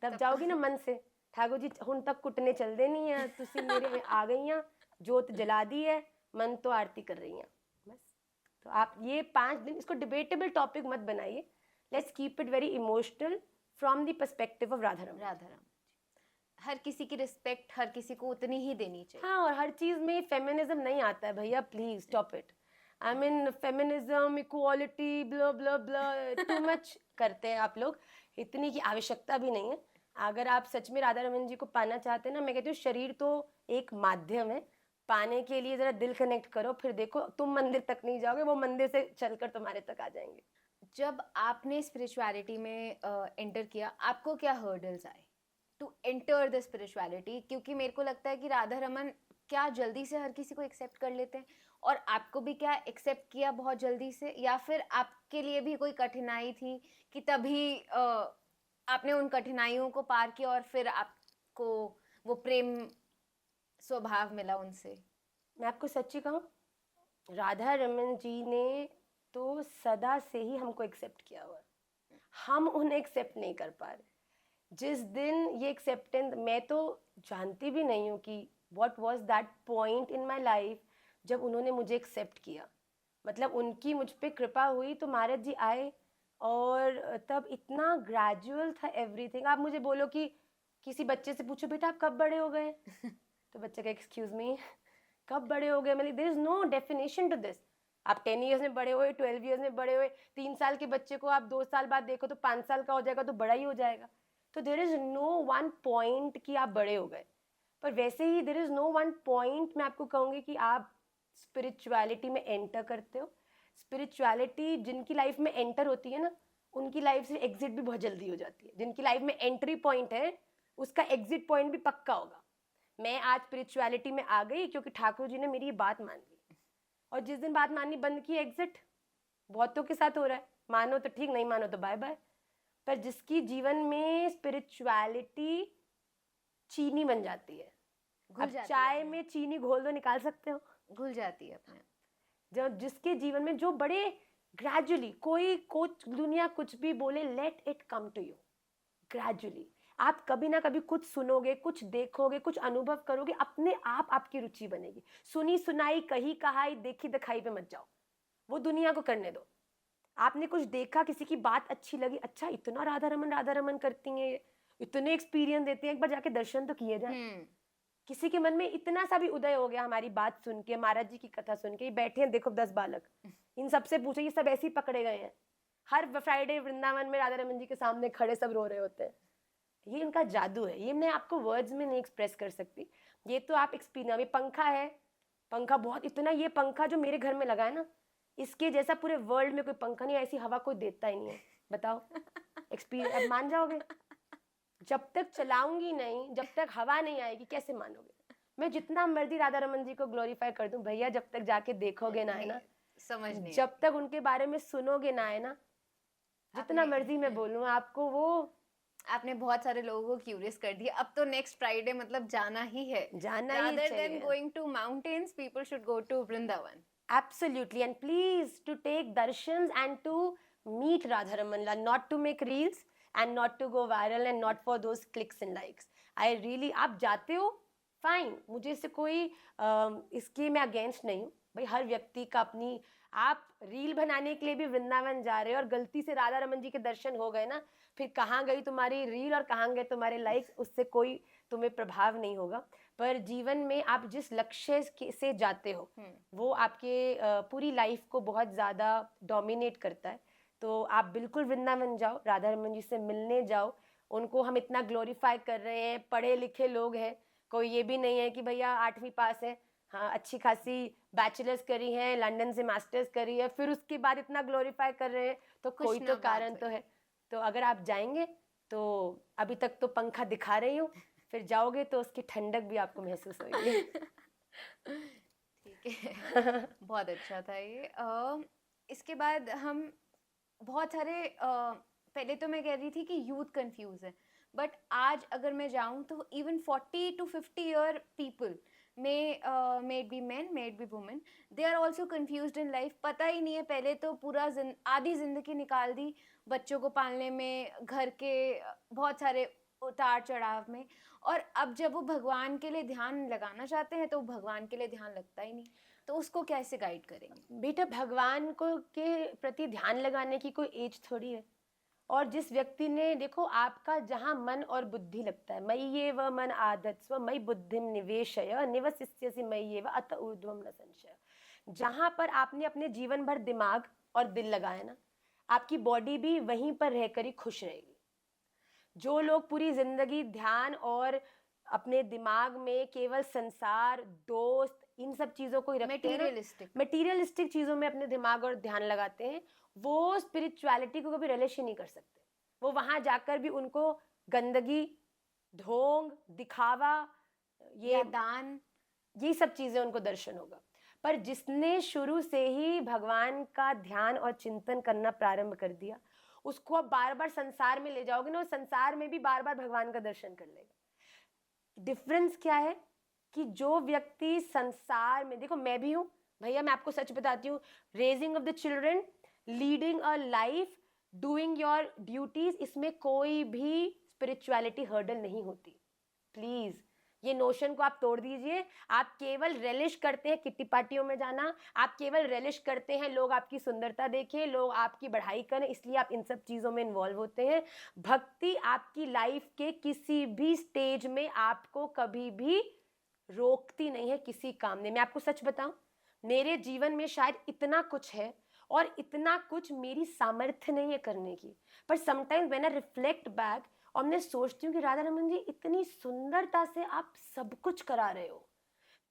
तब जाओगी ना मन से, ठाकुर जी हुण तक कुटने चलते नहीं है, तुसी मेरे आ गई हैं, जोत जला दी है, मन तो आरती कर रही हैं बस। तो आप ये 5 दिन इसको डिबेटेबल टॉपिक मत बनाइए, let's keep it very emotional from the perspective of Radharaman. Radharaman हर किसी की रिस्पेक्ट हर किसी को उतनी ही देनी चाहिए। हाँ, और हर चीज में फेमिनिज्म नहीं आता है भैया, please stop it. I mean feminism, equality, blah blah blah, too much करते हैं आप लोग, इतनी की आवश्यकता भी नहीं है। अगर आप सच में राधा रमन जी को पाना चाहते हैं ना, मैं कहती हूँ शरीर तो एक माध्यम है, पाने के लिए जरा दिल कनेक्ट करो, फिर देखो तुम मंदिर तक नहीं जाओगे, वो मंदिर से चलकर तुम्हारे तक आ जाएंगे। जब आपने स्पिरिचुअलिटी में एंटर किया, आपको क्या हर्डल्स आए टू एंटर द स्पिरिचुअलिटी? क्योंकि मेरे को लगता है कि राधा रमन क्या जल्दी से हर किसी को एक्सेप्ट कर लेते हैं, और आपको भी क्या एक्सेप्ट किया बहुत जल्दी से, या फिर आपके लिए भी कोई कठिनाई थी कि तभी आपने उन कठिनाइयों को पार किया और फिर आपको वो प्रेम स्वभाव मिला उनसे? मैं आपको सच्ची कहूँ, राधा रमन जी ने तो सदा से ही हमको एक्सेप्ट किया हुआ है, हम उन्हें एक्सेप्ट नहीं कर पा रहे। जिस दिन ये एक्सेप्टेंस, मैं तो जानती भी नहीं हूँ कि what was that point in my life जब उन्होंने मुझे एक्सेप्ट किया। मतलब उनकी मुझ पे कृपा हुई तो महाराज जी आए, और तब इतना ग्रेजुअल था एवरीथिंग। आप मुझे बोलो कि किसी बच्चे से पूछो बेटा आप कब बड़े हो गए, तो बच्चे का एक्सक्यूज मी कब बड़े हो गए, मतलब there is no definition to this. आप 10 ईयर्स में बड़े हुए, 12 ईयर्स में बड़े हुए, 3 साल के बच्चे को आप 2 साल बाद देखो तो 5 साल का हो जाएगा, तो बड़ा ही हो जाएगा। तो there is no one point कि आप बड़े हो गए। पर वैसे ही there is no one point मैं आपको कहूँगी कि आप स्पिरिचुअलिटी में एंटर करते हो। स्पिरिचुअलिटी जिनकी लाइफ में एंटर होती है ना, उनकी लाइफ से एग्जिट भी बहुत जल्दी हो जाती है। जिनकी लाइफ में एंट्री पॉइंट है, उसका एग्जिट पॉइंट भी पक्का होगा। मैं आज स्पिरिचुअलिटी में आ गई क्योंकि ठाकुर जी ने मेरी ये बात मान ली, और जिस दिन बात माननी बंद की, एग्जिट बहुतों के साथ हो रहा है, मानो तो ठीक, नहीं मानो तो बाय बाय। पर जिसकी जीवन में स्पिरिचुअलिटी चीनी बन जाती है, अब चाय में चीनी घोल दो, निकाल सकते हो, घुल जाती है अपने। जब जिसके जीवन में जो बड़े ग्रेजुअली, कोई कुछ दुनिया कुछ भी बोले, let it come to you gradually. आप कभी ना कभी कुछ सुनोगे, कुछ देखोगे, कुछ अनुभव करोगे, अपने आप आपकी रुचि बनेगी। सुनी सुनाई, कही कहाई, देखी दिखाई पे मत जाओ, वो दुनिया को करने दो। आपने कुछ देखा, किसी की बात अच्छी लगी, अच्छा इतना राधा रमन करती हैं, इतने एक्सपीरियंस देते हैं, एक बार जाके दर्शन तो किए जाए। किसी के मन में इतना सा भी उदय हो गया हमारी बात सुन के, महाराज जी की कथा सुन के, बैठे हैं देखो 10 बालक, इन सबसे पूछो, ये सब ऐसे ही पकड़े गए हैं। हर फ्राइडे वृंदावन में राधा रमन जी के सामने खड़े सब रो रहे होते हैं। ये इनका जादू है, ये मैं आपको वर्ड्स में नहीं एक्सप्रेस कर सकती। ये तो आप एक्सपीरियंस, ये पंखा है, पंखा बहुत इतना, ये पंखा जो मेरे घर में लगा है ना, इसके जैसा पूरे वर्ल्ड में कोई पंखा नहीं, ऐसी हवा कोई देता ही नहीं है, बताओ। एक्सपीरियंस, अब मान जाओगे? जब तक चलाऊंगी नहीं, जब तक हवा नहीं आएगी, कैसे मानोगे? मैं जितना मर्जी राधा रमन जी को ग्लोरीफाई कर दूं भैया, जब तक जाके देखोगे ना है ना, समझ नहीं, जब तक उनके बारे में सुनोगे ना है ना, जितना मर्जी मैं बोलूं आपको, वो आपने बहुत सारे लोगों को क्यूरियस कर दिया। अब तो नेक्स्ट फ्राइडे मतलब जाना ही है, जाना ही rather चाहिए। than going to mountains, people should go to Vrindavan. Absolutely, and please to take darshans and to meet Radha Ramanla, not to make reels and not to go viral and not for those clicks and likes. I really, आप जाते हो fine, मुझे इससे कोई इसके मैं against नहीं हूँ भाई, हर व्यक्ति का अपनी। आप रील बनाने के लिए भी वृंदावन जा रहे हो और गलती से राधा रमन जी के दर्शन हो गए ना, फिर कहाँ गई तुम्हारी रील और कहाँ गए तुम्हारे लाइक्स, उससे कोई तुम्हें प्रभाव नहीं होगा। पर जीवन में आप जिस लक्ष्य से जाते हो, वो आपके पूरी लाइफ को बहुत ज़्यादा डोमिनेट करता है। तो आप बिल्कुल वृंदावन जाओ, राधा रमन जी से मिलने जाओ। उनको हम इतना ग्लोरीफाई कर रहे हैं, पढ़े लिखे लोग हैं, कोई ये भी नहीं है कि भैया 8वीं पास है, हाँ अच्छी खासी बैचलर्स करी है, लंदन से मास्टर्स करी है, फिर उसके बाद इतना ग्लोरीफाई कर रहे हैं, तो कोई तो कारण तो है। तो अगर आप जाएंगे तो अभी तक तो पंखा दिखा रही हूँ, फिर जाओगे तो उसकी ठंडक भी आपको महसूस होगी। ठीक है। बहुत अच्छा था ये। इसके बाद हम बहुत सारे पहले तो मैं कह रही थी कि यूथ कंफ्यूज है, बट आज अगर मैं जाऊं तो even 40 to 50 year people may it be man may it be women, they are also confuse in life. पता ही नहीं है, पहले तो पूरा आधी जिंदगी निकाल दी बच्चों को पालने में, घर के बहुत सारे उतार चढ़ाव में, और अब जब वो भगवान के लिए ध्यान लगाना चाहते हैं तो भगवान के लिए ध्यान लगता ही नहीं, तो उसको कैसे गाइड करेंगे? बेटा, भगवान को के प्रति ध्यान लगाने की कोई एज थोड़ी है। और जिस व्यक्ति ने, देखो, आपका जहाँ मन और बुद्धि लगता है, मय्येव मन आधत्स्व मयि बुद्धिम निवेशय निवसिष्यसि मय्येव अत ऊर्ध्वं न संशय। जहाँ पर आपने अपने जीवन भर दिमाग और दिल लगाया ना, आपकी बॉडी भी वहीं पर रहकर ही खुश रहेगी। जो लोग पूरी जिंदगी ध्यान और अपने दिमाग में केवल संसार, दोस्त, इन सब चीजों को ही रखते हैं, मटेरियलिस्टिक चीजों में अपने दिमाग और ध्यान लगाते हैं, वो स्पिरिचुअलिटी को कभी रिलेश ही नहीं कर सकते। वो वहां जाकर भी उनको गंदगी, ढोंग, दिखावा, ये दान, ये सब चीजें उनको दर्शन होगा। पर जिसने शुरू से ही भगवान का ध्यान और चिंतन करना प्रारंभ कर दिया, उसको अब बार बार संसार में ले जाओगे ना, और संसार में भी बार बार भगवान का दर्शन कर लेगा। डिफरेंस क्या है कि जो व्यक्ति संसार में, देखो मैं भी हूं भैया, मैं आपको सच बताती हूँ, raising of the children, leading a life, doing your duties, इसमें कोई भी स्पिरिचुअलिटी हर्डल नहीं होती। प्लीज ये नोशन को आप तोड़ दीजिए। आप केवल रेलिश करते हैं किट्टी पार्टियों में जाना, आप केवल रेलिश करते हैं लोग आपकी सुंदरता देखें, लोग आपकी बढ़ाई करें, इसलिए आप इन सब चीजों में इन्वॉल्व होते हैं। भक्ति आपकी लाइफ के किसी भी स्टेज में आपको कभी भी रोकती नहीं है किसी काम में। मैं आपको सच बताऊं, मेरे जीवन में शायद इतना कुछ है और इतना कुछ मेरी सामर्थ्य नहीं है करने की, पर sometimes when I reflect back और मैं सोचती हूँ कि राधा रमन जी, इतनी सुंदरता से आप सब कुछ करा रहे हो।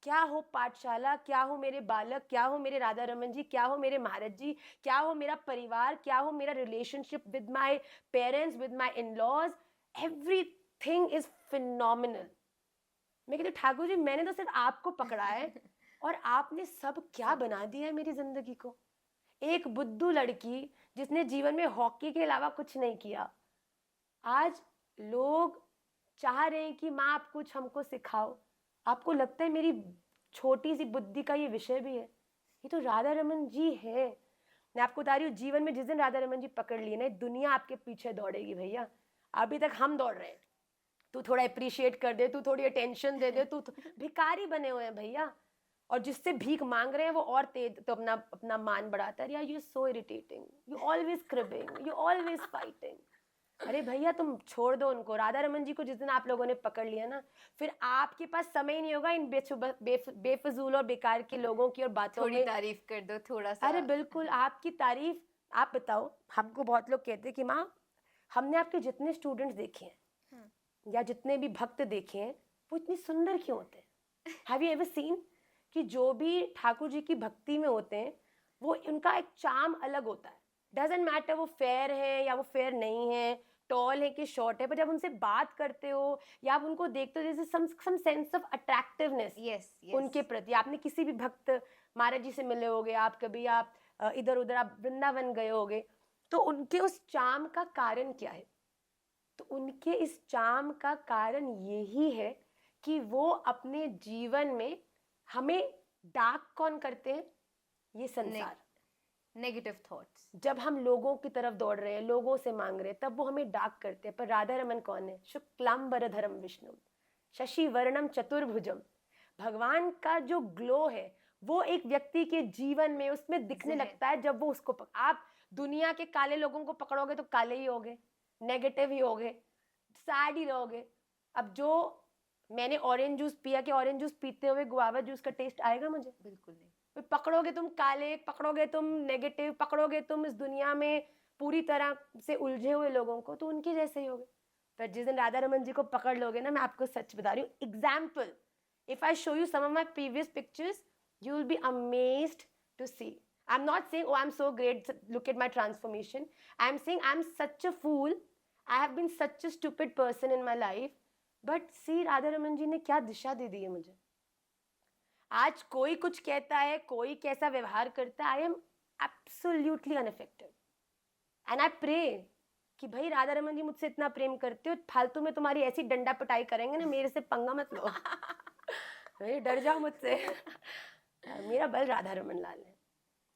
क्या हो पाठशाला, क्या हो मेरे बालक, क्या हो मेरे राधा रमन जी, क्या हो मेरे महाराज जी, क्या हो मेरा परिवार, क्या हो मेरा relationship with my parents, with my in-laws, everything is phenomenal. मैं कहती ठाकुर जी, मैंने तो सिर्फ आपको पकड़ा है और आपने सब क्या बना दिया है मेरी जिंदगी को। एक बुद्धू लड़की जिसने जीवन में हॉकी के अलावा कुछ नहीं किया, आज लोग चाह रहे हैं कि माँ आप कुछ हमको सिखाओ। आपको लगता है मेरी छोटी सी बुद्धि का ये विषय भी है? ये तो राधा रमन जी है। मैं आपको बता रही हूँ, जीवन में जिस दिन राधा रमन जी पकड़ लिए ना, दुनिया आपके पीछे दौड़ेगी भैया। अभी तक हम दौड़ रहे हैं, तू थोड़ा अप्रिशिएट कर दे, तू थोड़ी अटेंशन दे दे, तू भिखारी बने हुए हैं भैया। और जिससे भीख मांग रहे हैं वो और तेज तो अपना अपना मान बढ़ाता है। यार you so irritating, you always cribbing, you always fighting. अरे भैया तुम छोड़ दो उनको। राधा रमन जी को जिस दिन आप लोगों ने पकड़ लिया ना, फिर आपके पास समय नहीं होगा इन बेफजूल और बेकार के लोगों की और बातों थोड़ी में। तारीफ कर दो थोड़ा सा। अरे बिल्कुल, आपकी तारीफ। आप बताओ, हमको बहुत लोग कहते हैं कि माँ, हमने आपके जितने स्टूडेंट्स देखे हैं या जितने भी भक्त देखे हैं, वो इतनी सुंदर क्यों होते हैं? हैव यू एवर सीन कि जो भी ठाकुर जी की भक्ति में होते हैं, वो उनका एक चार्म अलग होता है। डजेंट मैटर वो फेयर है या वो फेयर नहीं है, टॉल है कि शॉर्ट है, पर जब उनसे बात करते हो या आप उनको देखते हो, जैसे सम सेंस ऑफ अट्रैक्टिवनेस उनके प्रति। आपने किसी भी भक्त महाराज जी से मिले होगे, आप कभी आप इधर उधर आप वृंदावन गए होगे, तो उनके उस चार्म का कारण क्या है? तो उनके इस चार्म का कारण यही है कि वो अपने जीवन में हमें डार्क कौन करते हैं? ये संसार, नेगेटिव थॉट्स। जब हम लोगों की तरफ दौड़ रहे हैं, लोगों से मांग रहे हैं, तब वो हमें डार्क करते हैं। पर राधा रमन कौन है? शुक्लांबरधरम विष्णु शशि वर्णम चतुर्भुजम। भगवान का जो ग्लो है वो एक व्यक्ति के जीवन में उसमें दिखने लगता है जब वो उसको आप दुनिया के काले लोगों को पकड़ोगे तो काले ही होगे, नेगेटिव ही होगे, सैड ही रहोगे। अब जो मैंने ऑरेंज जूस पिया, कि ऑरेंज जूस पीते हुए गुआवा जूस का टेस्ट आएगा मुझे? बिल्कुल नहीं। पकड़ोगे तुम काले, पकड़ोगे तुम नेगेटिव, पकड़ोगे तुम इस दुनिया में पूरी तरह से उलझे हुए लोगों को, तो उनके जैसे ही होगे। पर जिस दिन राधा रमन जी को पकड़ लोगे ना, मैं आपको सच बता रही हूँ, example, if I show you some of my previous pictures, you will be amazed to see. I'm not saying, oh, I'm so great, look at my transformation. I'm saying I'm such a fool. I have been such a stupid person in my life. But see, Radha Raman ji ने क्या दिशा दे दी है मुझे। आज कोई कुछ कहता है, कोई कैसा व्यवहार करता है, absolutely unaffected. And I pray कि भाई राधा रमन जी मुझसे इतना प्रेम करते हो, फालतू में तुम्हारी ऐसी डंडा पिटाई करेंगे ना, मेरे से पंगा मत लो। भाई डर जाओ मुझसे। मेरा बल राधा रमन लाल है।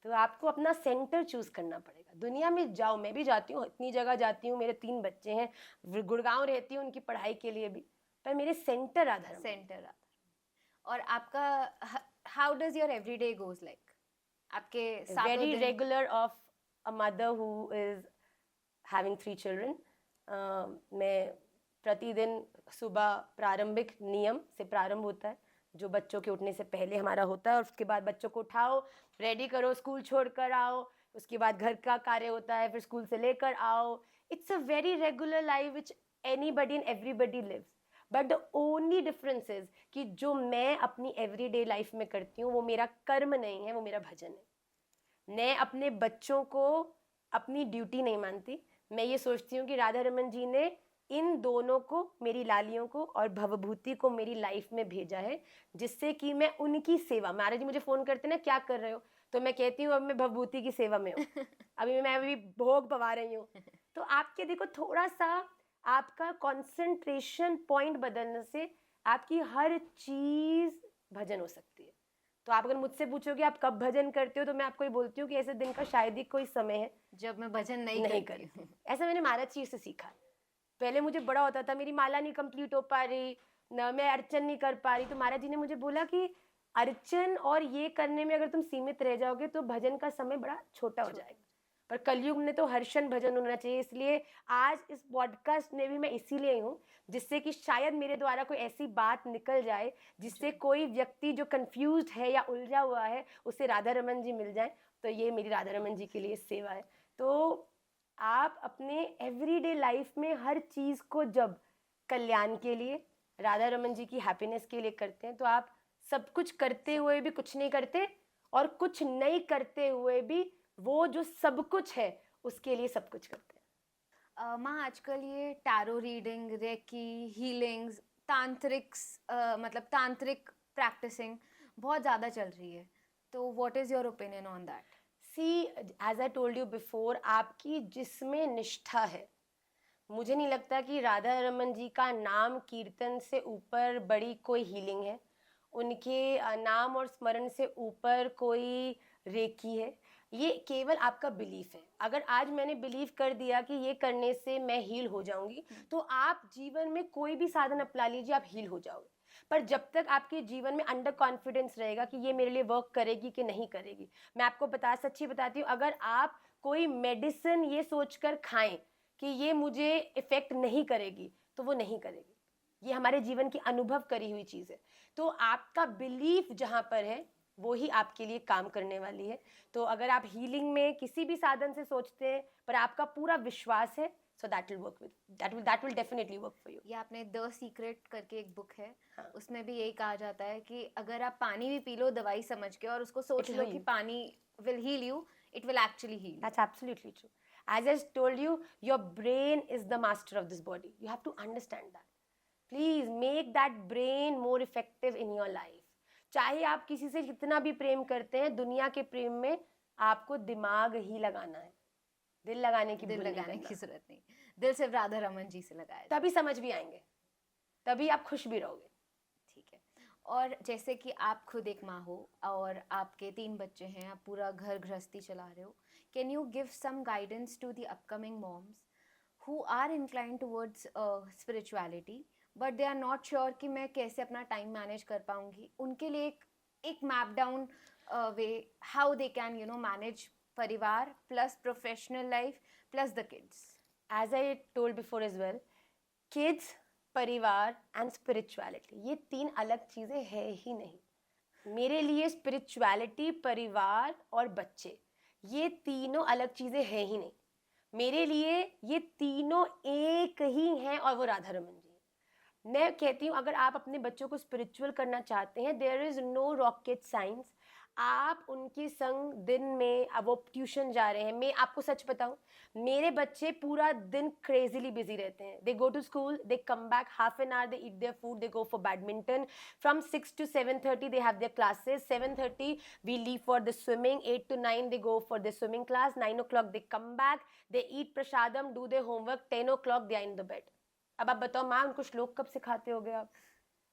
तो आपको अपना सेंटर चूज करना पड़ेगा। दुनिया में जाओ, मैं भी जाती हूँ, इतनी जगह जाती हूँ, मेरे 3 बच्चे हैं, गुड़गांव रहती हूँ उनकी पढ़ाई के लिए भी, पर मेरे सेंटर राधा रमन। सेंटर राधा। और आपका how does your everyday goes like? आपके सातों वेरी दिन regular of a mother who is having 3 children. मैं प्रतिदिन सुबह प्रारंभिक नियम से प्रारंभ होता है, जो बच्चों के उठने से पहले हमारा होता है, और उसके बाद बच्चों को उठाओ, रेडी करो, स्कूल छोड़ कर आओ, उसके बाद घर का कार्य होता है, फिर स्कूल से लेकर आओ। It's a very regular life which anybody and everybody lives, but the only difference is कि जो मैं अपनी एवरीडे लाइफ में करती हूँ वो मेरा कर्म नहीं है, वो मेरा भजन है। मैं अपने बच्चों को अपनी ड्यूटी नहीं मानती। मैं ये सोचती हूँ कि राधा रमन जी ने इन दोनों को, मेरी लालियों को और भवभूति को मेरी लाइफ में भेजा है, जिससे कि मैं उनकी सेवा, महाराज जी मुझे फोन करते ना, क्या कर रहे हो, तो मैं कहती हूँ अब मैं भवभूति की सेवा में हूँ। अभी भोग पवा रही हूँ। तो आपके देखो, थोड़ा सा आपका कंसंट्रेशन पॉइंट बदलने से आपकी हर चीज भजन हो सकती है। तो आप अगर मुझसे पूछोगे आप कब भजन करते हो, तो मैं आपको ये बोलती हूँ कि ऐसे दिन का शायद ही कोई समय है जब मैं भजन नहीं नहीं करती करती। ऐसा मैंने महाराज जी से सीखा। पहले मुझे बड़ा होता था, मेरी माला नहीं कंप्लीट हो पा रही ना, मैं अर्चन नहीं कर पा रही, तो महाराज जी ने मुझे बोला कि अर्चन और ये करने में अगर तुम सीमित रह जाओगे तो भजन का समय बड़ा छोटा हो जाएगा। पर कलयुग में तो हर्षण भजन होना चाहिए। इसलिए आज इस पॉडकास्ट में भी मैं इसीलिए हूँ, जिससे कि शायद मेरे द्वारा कोई ऐसी बात निकल जाए जिससे कोई व्यक्ति जो कंफ्यूज्ड है या उलझा हुआ है उसे राधा रमन जी मिल जाए। तो ये मेरी राधा रमन जी के लिए सेवा है। तो आप अपने एवरीडे लाइफ में हर चीज को जब कल्याण के लिए, राधा रमन जी की हैप्पीनेस के लिए करते हैं, तो आप सब कुछ करते हुए भी कुछ नहीं करते, और कुछ नहीं करते हुए भी वो जो सब कुछ है उसके लिए सब कुछ करते हैं। माँ आजकल ये टैरो रीडिंग, रेकी, हीलिंग्स, मतलब तांत्रिक प्रैक्टिसिंग बहुत ज़्यादा चल रही है, तो what is your opinion on that? See, as I told you before, आपकी जिसमें निष्ठा है, मुझे नहीं लगता कि राधा रमन जी का नाम कीर्तन से ऊपर बड़ी कोई हीलिंग है, उनके नाम और स्मरण से ऊपर कोई रेकी है। ये केवल आपका बिलीफ है। अगर आज मैंने बिलीव कर दिया कि ये करने से मैं हील हो जाऊंगी, तो आप जीवन में कोई भी साधन अपना लीजिए, आप हील हो जाओगे। पर जब तक आपके जीवन में अंडर कॉन्फिडेंस रहेगा कि ये मेरे लिए वर्क करेगी कि नहीं करेगी, मैं आपको सच्ची बताती हूँ, अगर आप कोई मेडिसिन ये सोचकर खाएं कि ये मुझे इफेक्ट नहीं करेगी, तो वो नहीं करेगी। ये हमारे जीवन की अनुभव करी हुई चीज है। तो आपका बिलीफ जहां पर है वो ही आपके लिए काम करने वाली है। तो अगर आप हीलिंग में किसी भी साधन से सोचते हैं पर आपका पूरा विश्वास है, so that will work with that will definitely work for you. ये आपने द सीक्रेट करके एक बुक है, हाँ। उसमें भी यही कहा जाता है कि अगर आप पानी भी पी लो दवाई समझ के और उसको सोच It'll लो heal कि you. Pani will heal you, it will actually heal. That's absolutely true. As I told you, your brain is the master of this body. You have to understand that. Please make that brain more effective in your life. चाहे आप किसी से कितना भी प्रेम करते हैं, दुनिया के प्रेम में आपको दिमाग ही लगाना है, दिल लगाने की दिल भूल नहीं लगाने करना। की जरूरत नहीं, दिल सिर्फ राधा रमन जी से लगाया जाए। तभी समझ भी आएंगे, तभी आप खुश भी रहोगे। ठीक है। और जैसे कि आप खुद एक माँ हो और आपके 3 बच्चे हैं, आप पूरा घर गृहस्थी चला रहे हो, can you give some guidance to the upcoming moms who are inclined towards spirituality but they are not sure कि मैं कैसे अपना टाइम मैनेज कर पाऊंगी? उनके लिए एक map down way how they can manage परिवार plus professional life plus the kids. As I told before as well, kids, परिवार एंड स्पिरिचुअलिटी, ये 3 अलग चीजें है ही नहीं। मेरे लिए स्पिरिचुअलिटी, परिवार और बच्चे, ये तीनों अलग चीजें है ही नहीं। मेरे लिए ये तीनों एक ही हैं, और वो राधा रमन जी। मैं कहती हूँ अगर आप अपने बच्चों को स्पिरिचुअल करना चाहते हैं, there is no rocket science. आप उनके संग दिन में, अब वो ट्यूशन जा रहे हैं, मैं आपको सच बताऊं, मेरे बच्चे पूरा दिन क्रेजीली बिजी रहते हैं. They go to school, they come back, half an hour they eat their food, they go for badminton. From 6 to 7:30 they have their classes. 7:30 we leave for the swimming. 8 to 9 they go for the swimming class. 9 o'clock they come back, they eat prasadam, do their homework. 10 o'clock they are in the bed. अब आप बताओ माँ, उनको श्लोक कब सिखाते होगे आप?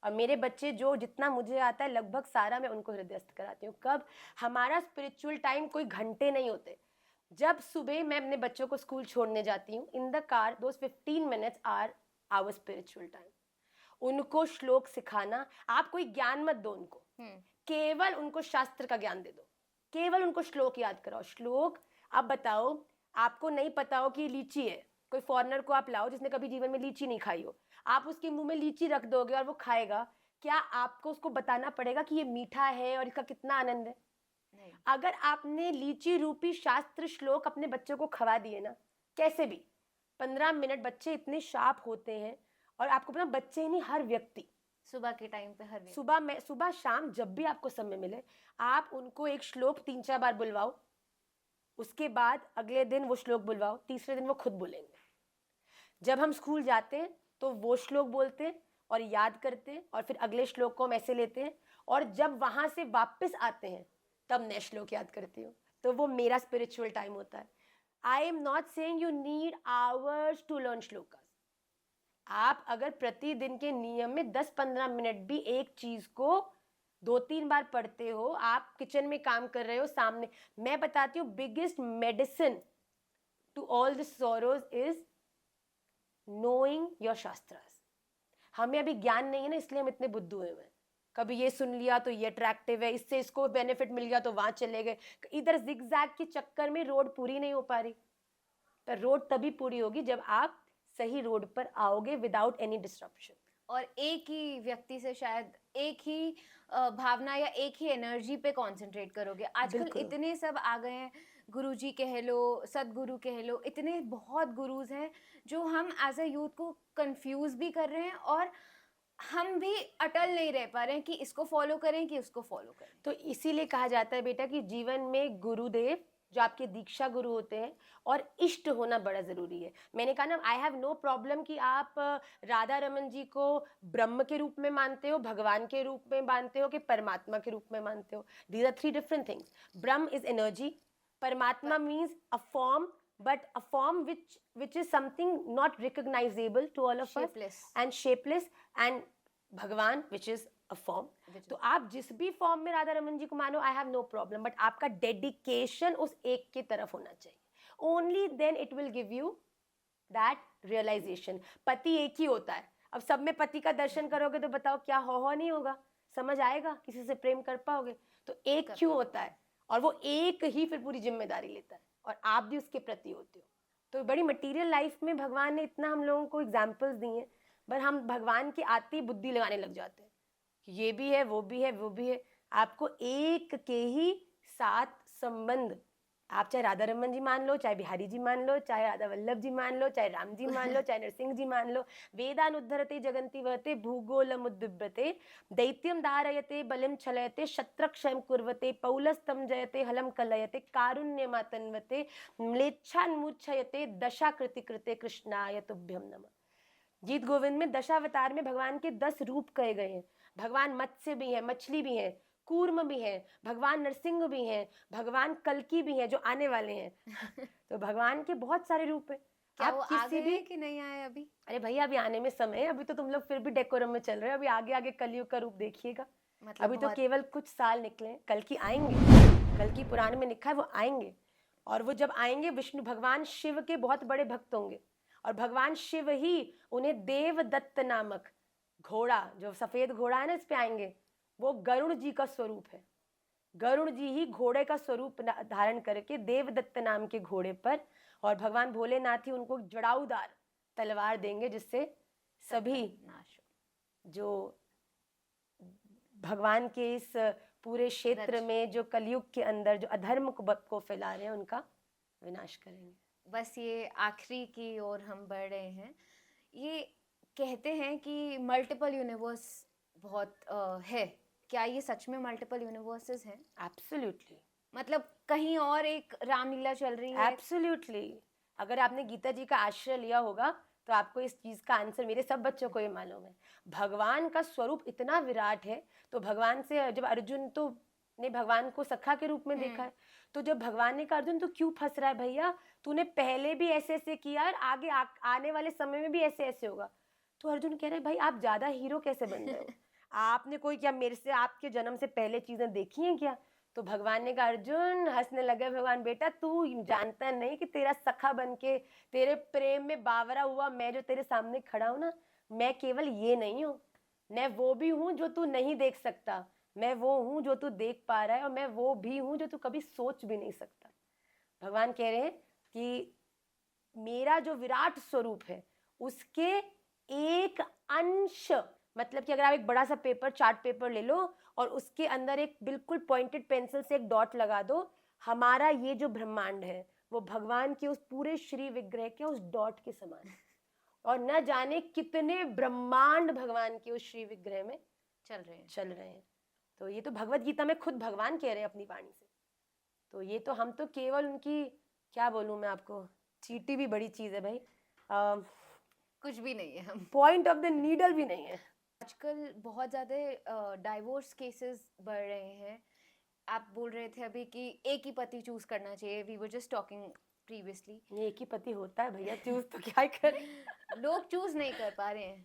और मेरे बच्चे जो जितना मुझे आता है लगभग सारा मैं उनको हृदयस्थ कराती हूँ. कब? हमारा स्पिरिचुअल टाइम कोई घंटे नहीं होते. जब सुबह मैं अपने बच्चों को स्कूल छोड़ने जाती हूँ, in the car those 15 minutes are our spiritual time. उनको श्लोक सिखाना, आप कोई ज्ञान मत दो उनको, केवल उनको शास्त्र का ज्ञान दे दो, केवल उनको श्लोक याद कराओ. श्लोक, आप बताओ, आपको नहीं पता हो कि लीची है, कोई फॉरेनर को आप लाओ जिसने कभी जीवन में लीची नहीं खाई हो, आप उसके मुंह में लीची रख दोगे और वो खाएगा, क्या आपको उसको बताना पड़ेगा कि ये मीठा है और इसका कितना आनंद है? नहीं. अगर आपने लीची रूपी शास्त्र श्लोक अपने बच्चों को खवा दिए ना, कैसे भी 15 मिनट, बच्चे इतने शार्प होते हैं. और आपको पता, बच्चे ही नहीं, हर व्यक्ति सुबह के टाइम पे, हर व्यक्ति सुबह शाम जब भी आपको समय मिले, आप उनको एक श्लोक 3-4 बार बुलवाओ, उसके बाद अगले दिन वो श्लोक बुलवाओ, तीसरे दिन वो खुद बोलेंगे. जब हम स्कूल जाते हैं तो वो श्लोक बोलते हैं और याद करते हैं, और फिर अगले श्लोक को हम ऐसे लेते हैं, और जब वहां से वापस आते हैं तब नए श्लोक याद करती हूँ. तो वो मेरा स्पिरिचुअल टाइम होता है. I am not saying you need hours to learn shlokas. आप अगर प्रतिदिन के नियम में 10-15 मिनट भी एक चीज को 2-3 बार पढ़ते हो, आप किचन में काम कर रहे हो, सामने, मैं बताती हूँ, biggest medicine to all this sorrows is knowing your shastras. हमें अभी ज्ञान नहीं है ना, इसलिए हम इतने बुद्धू हुए हैं. कभी ये सुन लिया तो ये अट्रैक्टिव है, इससे इसको बेनिफिट मिल गया तो वहां चले गए. इधर जिगजैग के चक्कर में रोड पूरी नहीं हो पा रही. पर रोड तभी पूरी होगी जब आप सही रोड पर आओगे विदाउट एनी डिस्ट्रप्शन. और एक ही व्यक्ति से शायद एक ही भावना या एक ही एनर्जी पे कंसंट्रेट करोगे. आजकल इतने सब आ गए हैं, गुरुजी कह लो, सदगुरु कह लो, इतने बहुत गुरुज हैं जो हम एज अ यूथ को कंफ्यूज भी कर रहे हैं, और हम भी अटल नहीं रह पा रहे हैं कि इसको फॉलो करें कि उसको फॉलो करें. तो इसीलिए कहा जाता है बेटा कि जीवन में गुरुदेव, जो आपके दीक्षा गुरु होते हैं, और इष्ट होना बड़ा जरूरी है. मैंने कहा ना, आई हैव नो प्रॉब्लम कि आप राधा रमन जी को ब्रह्म के रूप में मानते हो, भगवान के रूप में मानते हो, कि परमात्मा के रूप में मानते हो. These are 3 different things. Brahm is energy, Paramatma means a form, but a form which is something not recognizable to all of Shapeless. us, and shapeless, and भगवान which is a form. तो आप जिस भी फॉर्म में राधा रमन जी को मानो, I have no problem, but आपका dedication उस एक की तरफ होना चाहिए. Only then it will give you that realisation. पति एक ही होता है. अब सब में पति का दर्शन करोगे तो बताओ क्या हो नहीं होगा? समझ आएगा? किसी से प्रेम कर पाओगे? तो एक क्यों होता है, और वो एक ही फिर पूरी जिम्मेदारी लेता है, और आप भी उसके प्रति होते हो. तो बड़ी मटेरियल लाइफ में भगवान ने इतना हम लोगों को एग्जाम्पल्स दिए हैं, पर हम भगवान की आती बुद्धि लगाने लग जाते हैं कि ये भी है, वो भी है, वो भी है. आपको एक के ही साथ संबंध, आप चाहे राधा रमन जी मान लो, चाहे बिहारी जी मान लो, चाहे राधा वल्लभ जी मान लो, चाहे राम जी मान लो, चाहे नरसिंह जी मान लो. वेदानुद्धरते जगन्ति वहते भूगोलमुद्दिव्यते दैत्यम धारयते बलिम छलयते शत्रक्षयं कुर्वते पौलस्तम जयते हलम कलयते कारुण्यमातन्वते म्लेच्छान्मुच्छयते दशाकृति कृते कृष्णाय तुभ्यम नमः. गीत गोविंद में दशावतार में भगवान के 10 रूप कहे गए हैं. भगवान मत्स्य भी है, मछली भी है, कूर्म भी है, भगवान नरसिंह भी हैं, भगवान कल्की भी हैं जो आने वाले हैं. तो भगवान के बहुत सारे रूप हैं. क्या आप वो किसी भी कि नहीं आए अभी? अरे भैया, अभी आने में समय है. अभी तो तुम लोग फिर भी डेकोरम में चल रहे हो. अभी आगे आगे कलयुग का रूप देखिएगा. मतलब अभी तो केवल कुछ साल निकले. कल्की आएंगे, कल्की पुराण में लिखा है वो आएंगे. और वो जब आएंगे, विष्णु भगवान शिव के बहुत बड़े भक्त होंगे, और भगवान शिव ही उन्हें देवदत्त नामक घोड़ा, जो सफेद घोड़ा है ना, इस पे आएंगे. वो गरुड़ जी का स्वरूप है. गरुड़ जी ही घोड़े का स्वरूप धारण करके देवदत्त नाम के घोड़े पर, और भगवान भोलेनाथ ही उनको जड़ाऊदार तलवार देंगे, जिससे सभी जो भगवान के इस पूरे क्षेत्र में जो कलयुग के अंदर जो अधर्म को फैला रहे हैं, उनका विनाश करेंगे. बस ये आखिरी की ओर हम बढ़ रहे हैं. ये कहते हैं कि मल्टीपल यूनिवर्स बहुत है, क्या ये सच में मल्टीपल यूनिवर्सेस हैं? एब्सोल्युटली, मतलब कहीं और एक रामलीला चल रही है? एब्सोल्युटली। अगर आपने गीता जी का आश्रय लिया होगा तो आपको इस चीज का आंसर, मेरे सब बच्चों को ये मालूम है। भगवान का स्वरूप इतना विराट है, तो भगवान से जब अर्जुन तो ने भगवान को सखा के रूप में देखा है, तो जब भगवान ने कहा अर्जुन तू क्यों फंस रहा है भैया, तूने पहले भी ऐसे ऐसे किया और आगे आने वाले समय में भी ऐसे ऐसे होगा। तो अर्जुन कह रहे भाई आप ज्यादा हीरो कैसे बन रहे हो? आपने कोई क्या मेरे से आपके जन्म से पहले चीजें देखी हैं क्या? तो भगवान ने कहा अर्जुन, हंसने लगे भगवान, बेटा तू जानता नहीं कि तेरा सखा बनके तेरे प्रेम में बावरा हुआ मैं जो तेरे सामने खड़ा हूं ना, मैं केवल ये नहीं हूं, मैं वो भी हूं जो तू नहीं देख सकता, मैं वो हूं जो तू देख पा रहा है, और मैं वो भी हूं जो तू कभी सोच भी नहीं सकता। भगवान कह रहे हैं कि मेरा जो विराट स्वरूप है उसके एक अंश, मतलब कि अगर आप एक बड़ा सा पेपर, चार्ट पेपर ले लो और उसके अंदर एक बिल्कुल पॉइंटेड पेंसिल से एक डॉट लगा दो, हमारा ये जो ब्रह्मांड है वो भगवान के उस पूरे श्री विग्रह के उस डॉट के समान है। और न जाने कितने ब्रह्मांड भगवान के उस श्री विग्रह में चल रहे हैं। तो ये तो भगवत गीता में खुद भगवान कह रहे हैं अपनी वाणी से। तो ये तो हम तो केवल उनकी, क्या बोलूं मैं आपको, चींटी भी बड़ी चीज है भाई, कुछ भी नहीं है हम, पॉइंट ऑफ द नीडल भी नहीं है। आजकल बहुत ज़्यादा डाइवोर्स केसेस बढ़ रहे हैं। आप बोल रहे थे अभी कि एक ही पति चूज करना चाहिए, we were just talking previously. ये एक ही पति होता है भैया, चूज तो क्या करें। लोग चूज नहीं कर पा रहे हैं,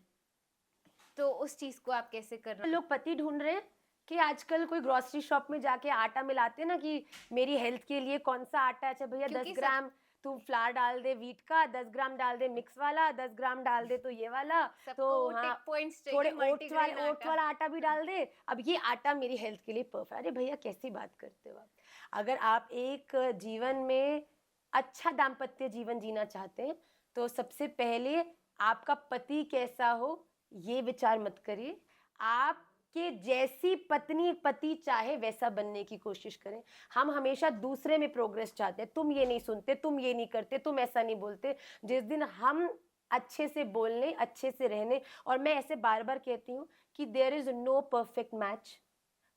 तो उस चीज को आप कैसे कर रहे लोग पति ढूंढ रहे हैं कि आजकल कोई ग्रोसरी शॉप में जाके आटा मिलाते हैं ना कि मेरी हेल्थ के लिए कौन सा आटा है, अच्छा भैया 10 ग्राम तू फ्लावर डाल दे वीट का, 10 ग्राम डाल दे मिक्स वाला, 10 ग्राम डाल दे तो ये वाला, तो हाँ थोड़े ओट्स वाला आटा भी डाल दे, अब ये आटा मेरी हेल्थ के लिए परफेक्ट। अरे भैया कैसी बात करते हो आप? अगर आप एक जीवन में अच्छा दाम्पत्य जीवन जीना चाहते हैं तो सबसे पहले आपका पति कैसा हो ये विचार मत करिए, आपके जैसी पत्नी पति चाहे वैसा बनने की कोशिश करें। हम हमेशा दूसरे में प्रोग्रेस चाहते हैं, तुम ये नहीं सुनते, तुम ये नहीं करते, तुम ऐसा नहीं बोलते। जिस दिन हम अच्छे से बोलने, अच्छे से रहने, और मैं ऐसे बार बार कहती हूँ कि there is no perfect match.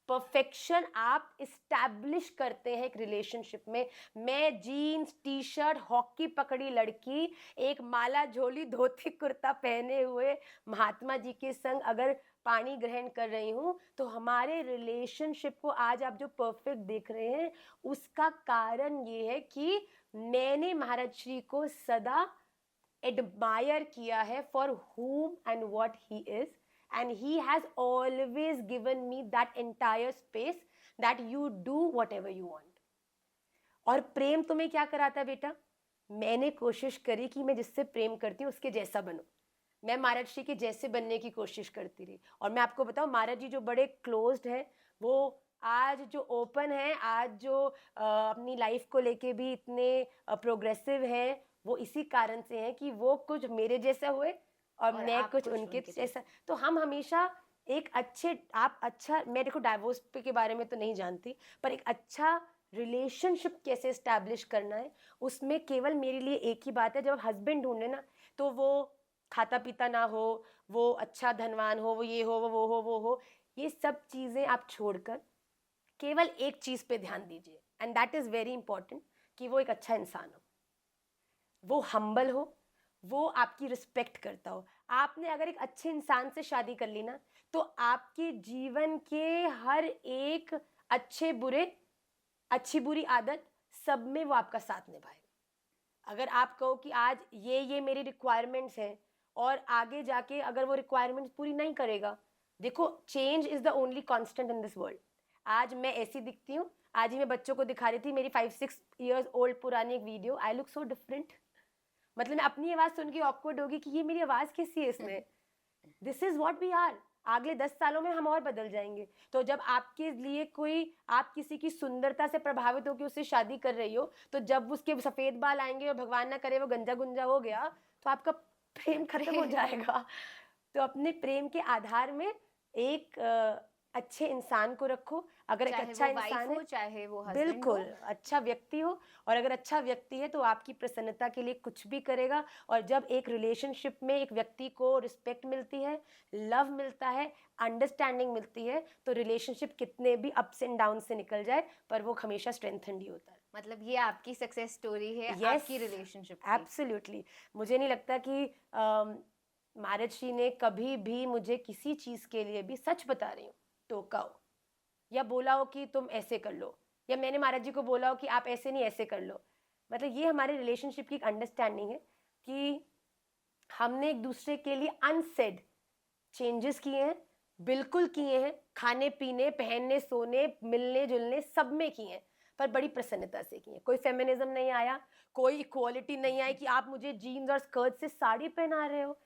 Perfection आप इस्टेब्लिश करते हैं एक रिलेशनशिप में। मैं जीन्स टी शर्ट हॉकी पकड़ी लड़की एक माला झोली धोती कुर्ता पहने हुए महात्मा जी के संग अगर पानी ग्रहण कर रही हूँ, तो हमारे रिलेशनशिप को आज आप जो परफेक्ट देख रहे हैं उसका कारण ये है कि मैंने महाराज श्री को सदा एडमायर किया है for whom and what he is, and he has always given me that entire space that you do whatever you want. और प्रेम तुम्हें क्या कराता है बेटा? मैंने कोशिश करी कि मैं जिससे प्रेम करती हूँ उसके जैसा बनूं, मैं महाराज जी के जैसे बनने की कोशिश करती रही। और मैं आपको बताऊं महाराज जी जो बड़े क्लोज्ड हैं, वो आज जो ओपन है, आज जो अपनी लाइफ को लेके भी इतने प्रोग्रेसिव हैं, वो इसी कारण से हैं कि वो कुछ मेरे जैसा हुए और मैं कुछ उनके जैसा। तो हम हमेशा एक अच्छे, आप अच्छा, मैं देखो डाइवोर्स के बारे में तो नहीं जानती, पर एक अच्छा रिलेशनशिप कैसे एस्टैब्लिश करना है उसमें केवल मेरे लिए एक ही बात है, जब हस्बैंड ढूंढे ना तो वो खाता पीता ना हो, वो अच्छा धनवान हो, वो ये हो, वो हो, ये सब चीज़ें आप छोड़कर केवल एक चीज़ पे ध्यान दीजिए, and that is very important, कि वो एक अच्छा इंसान हो, वो हम्बल हो, वो आपकी रिस्पेक्ट करता हो। आपने अगर एक अच्छे इंसान से शादी कर ली ना, तो आपके जीवन के हर एक अच्छे बुरे, अच्छी बुरी आदत, सब में वो आपका साथ निभाएगा। अगर आप कहो कि आज ये मेरी रिक्वायरमेंट्स हैं और आगे जाके अगर वो रिक्वायरमेंट्स पूरी नहीं करेगा, देखो change is the only constant in this world. आज मैं ऐसी दिखती हूँ, आज ही मैं बच्चों को दिखा रही थी मेरी 5-6 इयर्स ओल्ड पुरानी एक video, I look so different, मतलब मैं अपनी आवाज सुन के ऑकवर्ड होगी कि ये मेरी आवाज कैसी है इसमें। This is what we are. अगले 10 सालों में हम और बदल जाएंगे। तो जब आपके लिए कोई, आप किसी की सुंदरता से प्रभावित होकर उससे शादी कर रही हो, तो जब उसके सफेद बाल आएंगे और भगवान ना करे वो गंजा गुंजा हो गया, तो आपका प्रेम खत्म हो जाएगा। तो अपने प्रेम के आधार में एक अच्छे इंसान को रखो। अगर एक चाहे अच्छा वो वाइफ इंसान हो है, चाहे वो हस्बैंड हो। बिल्कुल अच्छा व्यक्ति हो, और अगर अच्छा व्यक्ति है तो आपकी प्रसन्नता के लिए कुछ भी करेगा। और जब एक रिलेशनशिप में एक व्यक्ति को रिस्पेक्ट मिलती है, लव मिलता है, अंडरस्टैंडिंग मिलती है, तो रिलेशनशिप कितने भी अप्स एंड डाउन से निकल जाए पर वो हमेशा स्ट्रेंथेंड ही होता है। मतलब ये आपकी सक्सेस स्टोरी है Yes, आपकी रिलेशनशिप की। एब्सोल्युटली। मुझे नहीं लगता कि महाराज जी ने कभी भी मुझे किसी चीज़ के लिए भी, सच बता रही हूँ, टोका हो या बोला हो कि तुम ऐसे कर लो, या मैंने महाराज जी को बोला हो कि आप ऐसे नहीं ऐसे कर लो। मतलब ये हमारे रिलेशनशिप की एक अंडरस्टैंडिंग है कि हमने एक दूसरे के लिए अनसेड चेंजेस किए हैं, बिल्कुल किए हैं, खाने पीने, पहनने, सोने, मिलने जुलने सब में किए हैं, पर बड़ी प्रसन्नता से किए हैं। कोई फेमिनिज्म नहीं आया, कोई इक्वालिटी नहीं आई कि आप मुझे जीन्स और स्कर्ट से साड़ी पहना रहे हो।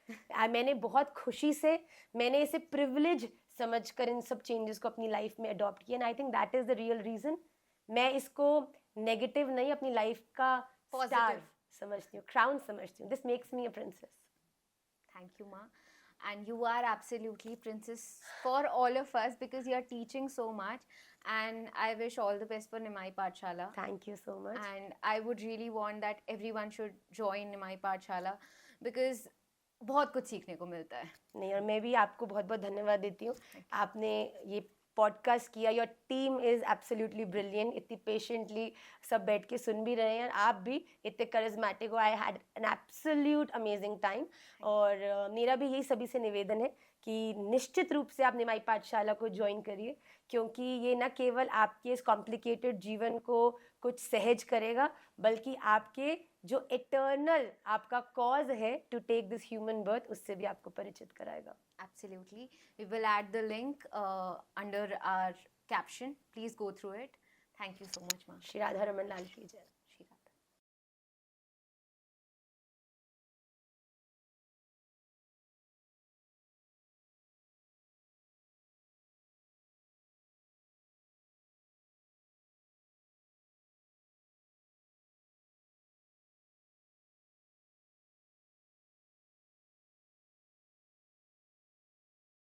मैंने बहुत खुशी से, मैंने इसे प्रिविलेज समझकर इन सब चेंजेस को अपनी लाइफ में अडॉप्ट किया, and I think that is the real reason. मैं इसको नेगेटिव नहीं, अपनी लाइफ का स्टार समझती हूँ, क्राउन समझती हूँ। This makes me a princess. Thank you, Ma. And you are absolutely princess for all of us because you are teaching so much. And I wish all the best for Nimai Pathshala. Thank you so much. And I would really want that everyone should join Nimai Pathshala because बहुत कुछ सीखने को मिलता है। नहीं, और मैं भी आपको बहुत बहुत धन्यवाद देती हूँ। आपने ये पॉडकास्ट किया, your team is absolutely brilliant. इतनी पेशेंटली सब बैठ के सुन भी रहे हैं, आप भी इतने करिज्मेटिक हो। I had an absolute amazing time. और मेरा भी यही सभी से निवेदन है कि निश्चित रूप से आप निमाई पाठशाला को ज्वाइन करिए, क्योंकि ये न केवल आपके इस कॉम्प्लिकेटेड जीवन को कुछ सहज करेगा, बल्कि आपके जो इटर्नल आपका कॉज है to take this human birth, उससे भी आपको परिचित कराएगा। Absolutely. We will add the link under our caption. Please go through it. Thank you so much, Ma. Shri Radha Raman लाल की जय।